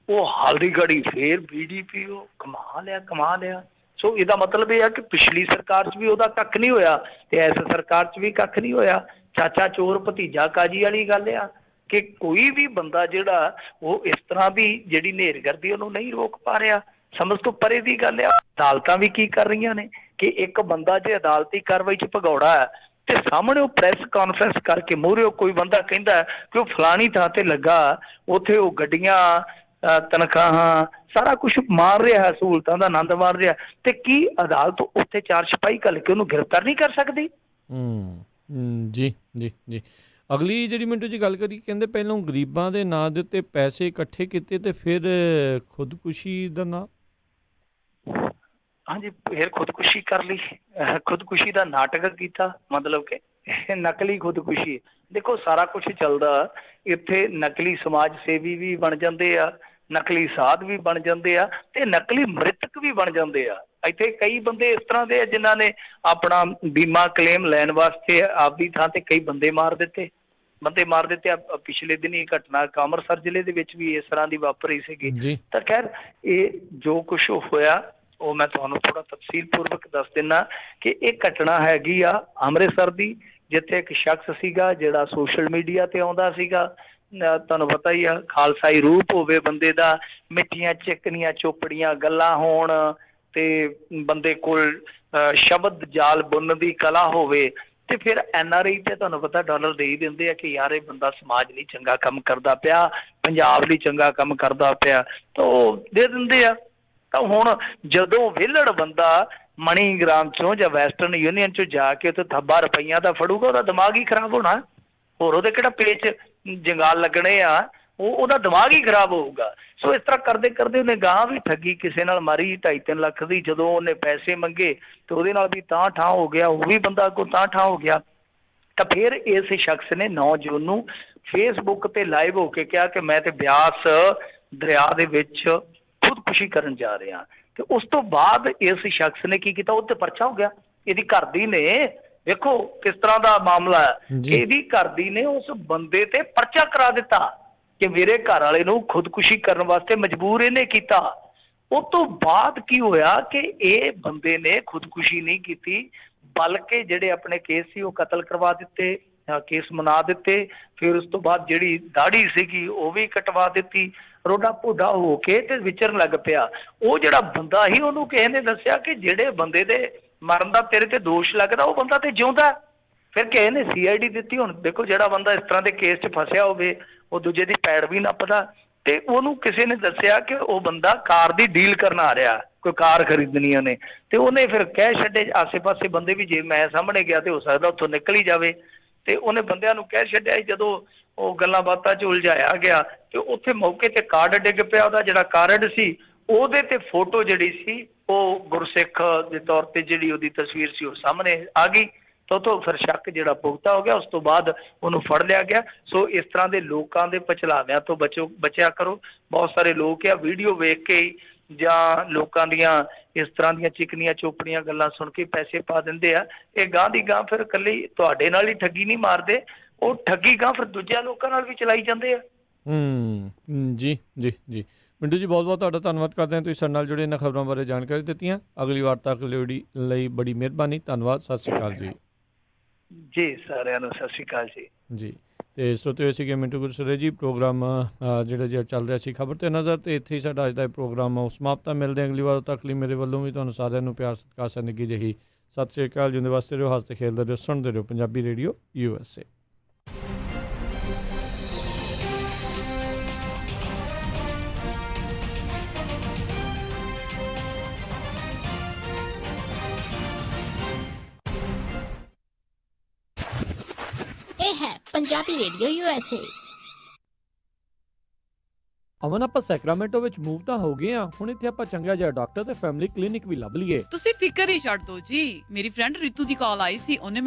ਉਹ ਹਾਲ ਦੀ ਘੜੀ ਫੇਰ BDPO, ਕਮਾ ਲਿਆ। ਸੋ ਇਹਦਾ ਮਤਲਬ ਇਹ ਆ ਕਿ ਪਿਛਲੀ ਸਰਕਾਰ 'ਚ ਵੀ ਉਹਦਾ ਕੱਖ ਨਹੀਂ ਹੋਇਆ ਤੇ ਇਸ ਸਰਕਾਰ 'ਚ ਵੀ ਕੱਖ ਨਹੀਂ ਹੋਇਆ। ਚਾਚਾ ਚੋਰ ਭਤੀਜਾ ਕਾਜੀ ਵਾਲੀ ਗੱਲ ਆ ਕਿ ਕੋਈ ਵੀ ਬੰਦਾ ਜਿਹੜਾ ਉਹ ਇਸ ਤਰ੍ਹਾਂ ਦੀ ਜਿਹੜੀ ਨੇਰਗਰਦੀ ਉਹਨੂੰ ਨਹੀਂ ਰੋਕ ਪਾ ਰਿਹਾ। ਸਮਝ ਤੋਂ ਪਰੇ ਦੀ ਗੱਲ ਆ। ਅਦਾਲਤਾਂ ਵੀ ਕੀ ਕਰ ਰਹੀਆਂ ਨੇ ਕਿ ਇੱਕ ਬੰਦਾ ਜੇ ਅਦਾਲਤੀ ਕਾਰਵਾਈ 'ਚ ਭਗੌੜਾ ਹੈ ਤੇ ਸਾਹਮਣੇ ਉਹ ਪ੍ਰੈਸ ਕਾਨਫਰੰਸ ਕਰਕੇ ਮੂਹਰੇ ਕੋਈ ਬੰਦਾ ਕਹਿੰਦਾ ਕਿ ਉਹ ਫਲਾਣੀ ਥਾਂ ਤੇ ਲੱਗਾ, ਉੱਥੇ ਉਹ ਗੱਡੀਆਂ, ਤਨਖਾਹਾਂ, ਸਾਰਾ ਕੁਝ ਮਾਰ ਰਿਹਾ, ਸਹੂਲਤਾਂ ਦਾ ਆਨੰਦ ਮਾਰ ਰਿਹਾ, ਤੇ ਕੀ ਅਦਾਲਤ ਉੱਥੇ ਚਾਰ ਸਿਪਾਹੀ ਘੱਲ ਕੇ ਉਹਨੂੰ ਗ੍ਰਿਫਤਾਰ ਨਹੀਂ ਕਰ ਸਕਦੀ? ਜੀ ਜੀ ਜੀ। ਅਗਲੀ ਜਿਹੜੀ ਮਿੰਟੂ ਜੀ ਗੱਲ ਕਰੀ, ਕਹਿੰਦੇ ਪਹਿਲਾਂ ਗਰੀਬਾਂ ਦੇ ਨਾਂ ਦੇ ਉੱਤੇ ਪੈਸੇ ਇਕੱਠੇ ਕੀਤੇ ਤੇ ਫਿਰ ਖੁਦਕੁਸ਼ੀ ਦਾ ਨਾਂ। ਹਾਂਜੀ, ਫਿਰ ਖੁਦਕੁਸ਼ੀ ਕਰ ਲਈ, ਖੁਦਕੁਸ਼ੀ ਦਾ ਨਾਟਕ ਕੀਤਾ, ਮਤਲਬ ਕਿ ਨਕਲੀ ਖੁਦਕੁਸ਼ੀ। ਦੇਖੋ ਸਾਰਾ ਕੁਝ ਚੱਲਦਾ ਇੱਥੇ, ਨਕਲੀ ਸਮਾਜ ਸੇਵੀ ਵੀ ਬਣ ਜਾਂਦੇ ਆ, ਨਕਲੀ ਸਾਧ ਵੀ ਬਣ ਜਾਂਦੇ ਆ, ਤੇ ਨਕਲੀ ਮ੍ਰਿਤਕ ਵੀ ਬਣ ਜਾਂਦੇ ਆ। ਇੱਥੇ ਕਈ ਬੰਦੇ ਇਸ ਤਰ੍ਹਾਂ ਦੇ ਆ ਜਿਨ੍ਹਾਂ ਨੇ ਆਪਣਾ ਬੀਮਾ ਕਲੇਮ ਲੈਣ ਵਾਸਤੇ ਆਪਦੀ ਥਾਂ ਤੇ ਕਈ ਬੰਦੇ ਮਾਰ ਦਿੱਤੇ ਆ। ਪਿਛਲੇ ਦਿਨ ਇਹ ਘਟਨਾ ਅੰਮ੍ਰਿਤਸਰ ਜ਼ਿਲ੍ਹੇ ਦੇ ਵਿੱਚ ਵੀ ਇਸ ਤਰ੍ਹਾਂ ਦੀ ਵਾਪਰੀ ਸੀਗੀ। ਤਾਂ ਖੈਰ ਇਹ ਜੋ ਕੁਛ ਹੋਇਆ ਉਹ ਮੈਂ ਤੁਹਾਨੂੰ ਥੋੜਾ ਤਫਸੀਲ ਪੂਰਵਕ ਦੱਸ ਦਿੰਦਾ ਕਿ ਇਹ ਘਟਨਾ ਹੈਗੀ ਆ ਅੰਮ੍ਰਿਤਸਰ ਦੀ, ਜਿੱਥੇ ਇੱਕ ਸ਼ਖਸ ਸੀਗਾ ਜਿਹੜਾ ਸੋਸ਼ਲ ਮੀਡੀਆ ਤੇ ਆਉਂਦਾ ਸੀਗਾ। ਤੁਹਾਨੂੰ ਪਤਾ ਹੀ ਆ, ਖਾਲਸਾਈ ਰੂਪ ਹੋਵੇ ਬੰਦੇ ਦਾ, ਮਿੱਠੀਆਂ ਚਿਕਨੀਆਂ ਚੋਪੜੀਆਂ ਗੱਲਾਂ ਹੋਣ, ਤੇ ਬੰਦੇ ਕੋਲ ਸ਼ਬਦ ਜਾਲ ਬੁਣਨ ਦੀ ਕਲਾ ਹੋਵੇ, ਤੇ ਫਿਰ NRI ਤੇ ਤੁਹਾਨੂੰ ਪਤਾ ਡਾਲਰ ਦੇ ਹੀ ਦਿੰਦੇ ਆ ਕਿ ਯਾਰ ਇਹ ਬੰਦਾ ਸਮਾਜ ਲਈ ਚੰਗਾ ਕੰਮ ਕਰਦਾ ਪਿਆ, ਪੰਜਾਬ ਲਈ ਚੰਗਾ ਕੰਮ ਕਰਦਾ ਪਿਆ, ਤਾਂ ਉਹ ਦੇ ਦਿੰਦੇ ਆ। ਤਾਂ ਹੁਣ ਜਦੋਂ ਵਿਹਲੜ ਬੰਦਾ ਮਨੀਗ੍ਰਾਮ ਚੋਂ ਜਾਂ ਵੈਸਟਰਨ ਯੂਨੀਅਨ ਚੋਂ ਜਾ ਕੇ ਉੱਥੇ ਥੱਬਾ ਰੁਪਈਆਂ ਦਾ ਫੜੂਗਾ, ਉਹਦਾ ਦਿਮਾਗ ਹੀ ਖਰਾਬ ਹੋਣਾ, ਹੋਰ ਉਹਦੇ ਕਿਹੜਾ ਪੇਚ ਜੰਗਾਲ ਲੱਗਣੇ ਆ, ਉਹਦਾ ਦਿਮਾਗ ਹੀ ਖਰਾਬ ਹੋਊਗਾ। ਸੋ ਇਸ ਤਰ੍ਹਾਂ ਕਰਦੇ ਕਰਦੇ ਉਹਨੇ ਗਾਂ ਵੀ ਠੱਗੀ ਕਿਸੇ ਨਾਲ ਮਾਰੀ 2.5-3 ਲੱਖ ਦੀ। ਜਦੋਂ ਉਹਨੇ ਪੈਸੇ ਮੰਗੇ ਤੇ ਉਹਦੇ ਨਾਲ ਵੀ ਤਾਂ ਠਾਂ ਹੋ ਗਿਆ, ਉਹ ਵੀ ਬੰਦਾ ਅੱਗੋਂ ਤਾਂ ਠਾਂ ਹੋ ਗਿਆ। ਤਾਂ ਫਿਰ ਇਸ ਸ਼ਖਸ ਨੇ 9 ਜੂਨ ਨੂੰ ਫੇਸਬੁੱਕ ਤੇ ਲਾਈਵ ਹੋ ਕੇ ਕਿਹਾ ਕਿ ਮੈਂ ਤੇ ਬਿਆਸ ਦਰਿਆ ਦੇ ਵਿੱਚ ਖੁਦਕੁਸ਼ੀ ਕਰਨ ਜਾ ਰਿਹਾ। ਤੇ ਉਸ ਤੋਂ ਬਾਅਦ ਇਸ ਸ਼ਖਸ ਨੇ ਕੀ ਕੀਤਾ, ਉਹ ਤੇ ਪਰਚਾ ਹੋ ਗਿਆ। ਇਹਦੀ ਘਰ ਦੀ ਨੇ, ਵੇਖੋ ਕਿਸ ਤਰ੍ਹਾਂ ਦਾ ਮਾਮਲਾ ਹੈ, ਇਹਦੀ ਘਰ ਦੀ ਨੇ ਉਸ ਬੰਦੇ ਤੇ ਪਰਚਾ ਕਰਾ ਦਿੱਤਾ ਕਿ ਮੇਰੇ ਘਰ ਵਾਲੇ ਨੂੰ ਖੁਦਕੁਸ਼ੀ ਕਰਨ ਵਾਸਤੇ ਮਜਬੂਰ ਇਹਨੇ ਕੀਤਾ। ਉਸ ਤੋਂ ਬਾਅਦ ਕੀ ਹੋਇਆ ਕਿ ਇਹ ਬੰਦੇ ਨੇ ਖੁਦਕੁਸ਼ੀ ਨਹੀਂ ਕੀਤੀ, ਬਲਕਿ ਜਿਹੜੇ ਆਪਣੇ ਕੇਸ ਸੀ ਉਹ ਕਤਲ ਕਰਵਾ ਦਿੱਤੇ, ਕੇਸ ਮਨਾ ਦਿੱਤੇ। ਫਿਰ ਉਸ ਤੋਂ ਬਾਅਦ ਜਿਹੜੀ ਦਾੜੀ ਸੀਗੀ ਉਹ ਵੀ ਕਟਵਾ ਦਿੱਤੀ, ਰੋਡਾ ਪੋਡਾ ਹੋ ਕੇ ਤੇ ਵਿਚਰਨ ਲੱਗ ਪਿਆ। ਉਹ ਜਿਹੜਾ ਬੰਦਾ ਸੀ ਉਹਨੂੰ ਕਿਸੇ ਨੇ ਦੱਸਿਆ ਕਿ ਜਿਹੜੇ ਬੰਦੇ ਦੇ ਮਰਨ ਦਾ ਤੇਰੇ ਤੇ ਦੋਸ਼ ਲੱਗਦਾ ਉਹ ਬੰਦਾ ਤੇ ਜਿਉਂਦਾ। ਫਿਰ ਕਿਸੇ ਨੇ CID ਦਿੱਤੀ। ਹੁਣ ਦੇਖੋ ਜਿਹੜਾ ਬੰਦਾ ਇਸ ਤਰ੍ਹਾਂ ਦੇ ਕੇਸ 'ਚ ਫਸਿਆ ਹੋਵੇ, ਉਹ ਦੂਜੇ ਦੀ ਪੈੜ ਵੀ ਨੱਪਦਾ, ਤੇ ਉਹਨੂੰ ਕਿਸੇ ਨੇ ਦੱਸਿਆ ਕਿ ਉਹ ਬੰਦਾ ਕਾਰ ਦੀ ਡੀਲ ਕਰਨ ਆ ਰਿਹਾ, ਕੋਈ ਕਾਰ ਖਰੀਦਣੀ ਉਹਨੇ, ਤੇ ਉਹਨੇ ਫਿਰ ਕਹਿ ਛੱਡੇ ਆਸੇ ਪਾਸੇ ਬੰਦੇ ਵੀ ਜੇ ਮੈਂ ਸਾਹਮਣੇ ਗਿਆ ਤੇ ਹੋ ਸਕਦਾ ਉੱਥੋਂ ਨਿਕਲ ਹੀ ਜਾਵੇ। ਤੇ ਉਹਨੇ ਬੰਦਿਆਂ ਨੂੰ ਕਹਿ ਛੱਡਿਆ। ਜਦੋਂ ਉਹ ਗੱਲਾਂ ਬਾਤਾਂ 'ਚ ਉਲਝਾਇਆ ਗਿਆ ਤੇ ਉੱਥੇ ਮੌਕੇ ਤੇ ਕਾਰਡ ਡਿੱਗ ਪਿਆ। ਉਹਦਾ ਜਿਹੜਾ ਕਾਰਡ ਸੀ ਉਹਦੇ ਤੇ ਫੋਟੋ ਜਿਹੜੀ ਸੀ ਉਹ ਗੁਰਸਿੱਖ ਦੇ ਤੌਰ ਤੇ ਜਿਹੜੀ ਉਹਦੀ ਤਸਵੀਰ ਸੀ ਉਹ ਸਾਹਮਣੇ ਆ ਗਈ। ਤਾਂ ਉੱਥੋਂ ਫਿਰ ਸ਼ੱਕ ਜਿਹੜਾ ਪੁਖਤਾ ਹੋ ਗਿਆ। ਉਸ ਤੋਂ ਬਾਅਦ ਉਹਨੂੰ ਫੜ ਲਿਆ ਗਿਆ। ਸੋ ਇਸ ਤਰ੍ਹਾਂ ਦੇ ਲੋਕਾਂ ਦੇ ਪਛਲਾਵਿਆਂ ਤੋਂ ਬਚਿਆ ਕਰੋ। ਬਹੁਤ ਸਾਰੇ ਲੋਕ ਆ ਵੀਡੀਓ ਵੇਖ ਕੇ ਹੀ ਜਾਂ ਲੋਕਾਂ ਦੀਆਂ ਇਸ ਤਰ੍ਹਾਂ ਦੀਆਂ ਚਿਕਨੀਆਂ ਚੋਪੜੀਆਂ ਗੱਲਾਂ ਸੁਣ ਕੇ ਪੈਸੇ ਪਾ ਦਿੰਦੇ ਆ। ਇਹ ਗਾਂ ਦੀ ਗਾਂ ਫਿਰ ਇਕੱਲੀ ਤੁਹਾਡੇ ਨਾਲ ਹੀ ਠੱਗੀ ਨਹੀਂ ਮਾਰਦੇ, ਉਹ ਠੱਗੀ ਗਾਂ ਫਿਰ ਦੂਜਿਆਂ ਲੋਕਾਂ ਨਾਲ ਵੀ ਚਲਾਈ ਜਾਂਦੇ ਆ। ਜੀ ਜੀ ਜੀ। ਮਿੰਟੂ ਜੀ ਬਹੁਤ ਬਹੁਤ ਤੁਹਾਡਾ ਧੰਨਵਾਦ ਕਰਦੇ ਹਾਂ, ਤੁਸੀਂ ਸਾਡੇ ਨਾਲ ਜੁੜੇ ਇਹਨਾਂ ਖਬਰਾਂ ਬਾਰੇ ਜਾਣਕਾਰੀ ਦਿੱਤੀਆਂ। ਅਗਲੀ ਵਾਰ ਤੱਕ ਲਈ ਬੜੀ ਮਿਹਰਬਾਨੀ, ਧੰਨਵਾਦ, ਸਤਿ ਸ਼੍ਰੀ ਅਕਾਲ ਜੀ। ਜੀ ਸਾਰਿਆਂ ਨੂੰ ਸਤਿ ਸ਼੍ਰੀ ਅਕਾਲ ਜੀ। ਜੀ। ਤੇ ਸਰੋਤੇ ਹੋਏ ਸੀਗੇ ਮਿੰਟੂ ਗੁਰਸਰੇ ਜੀ। ਪ੍ਰੋਗਰਾਮ ਜਿਹੜਾ ਜੀ ਚੱਲ ਰਿਹਾ ਸੀ ਖਬਰ ਤੇ ਨਜ਼ਰ, ਤੇ ਇੱਥੇ ਹੀ ਸਾਡਾ ਅੱਜ ਦਾ ਪ੍ਰੋਗਰਾਮ ਉਹ ਸਮਾਪਤ ਹੈ। ਮਿਲਦੇ ਅਗਲੀ ਵਾਰ ਤੱਕ ਲਈ ਮੇਰੇ ਵੱਲੋਂ ਵੀ ਤੁਹਾਨੂੰ ਸਾਰਿਆਂ ਨੂੰ ਪਿਆਰ ਸਤਿਕਾਰ ਸਨਿੱਘੀ ਜਿਹੀ ਸਤਿ ਸ਼੍ਰੀ ਅਕਾਲ। ਜਿਉਂਦੇ ਵਾਸਤੇ ਰਹੋ, ਹੱਸਦੇ ਖੇਡਦੇ ਰਹੋ, ਸੁਣਦੇ ਰਹੋ Punjabi radio USA। Punjabi radio USA। ਅਮਨ, ਆਪਾਂ ਸੈਕਰਾਮੈਂਟੋ ਵਿੱਚ ਮੂਵ ਤਾਂ ਹੋ ਗਏ ਆ, ਹੁਣ ਇੱਥੇ ਆਪਾਂ ਚੰਗਾ ਜਿਹਾ ਡਾਕਟਰ ਤੇ ਫੈਮਿਲੀ ਕਲੀਨਿਕ ਵੀ ਲੱਭ ਲਈਏ। ਤੁਸੀਂ ਫਿਕਰ ਹੀ ਛੱਡ ਦਿਓ ਜੀ। ਮੇਰੀ ਫਰੈਂਡ ਰਿਤੂ ਦੀ ਕਾਲ ਆਈ ਸੀ, ਉਹਨੇ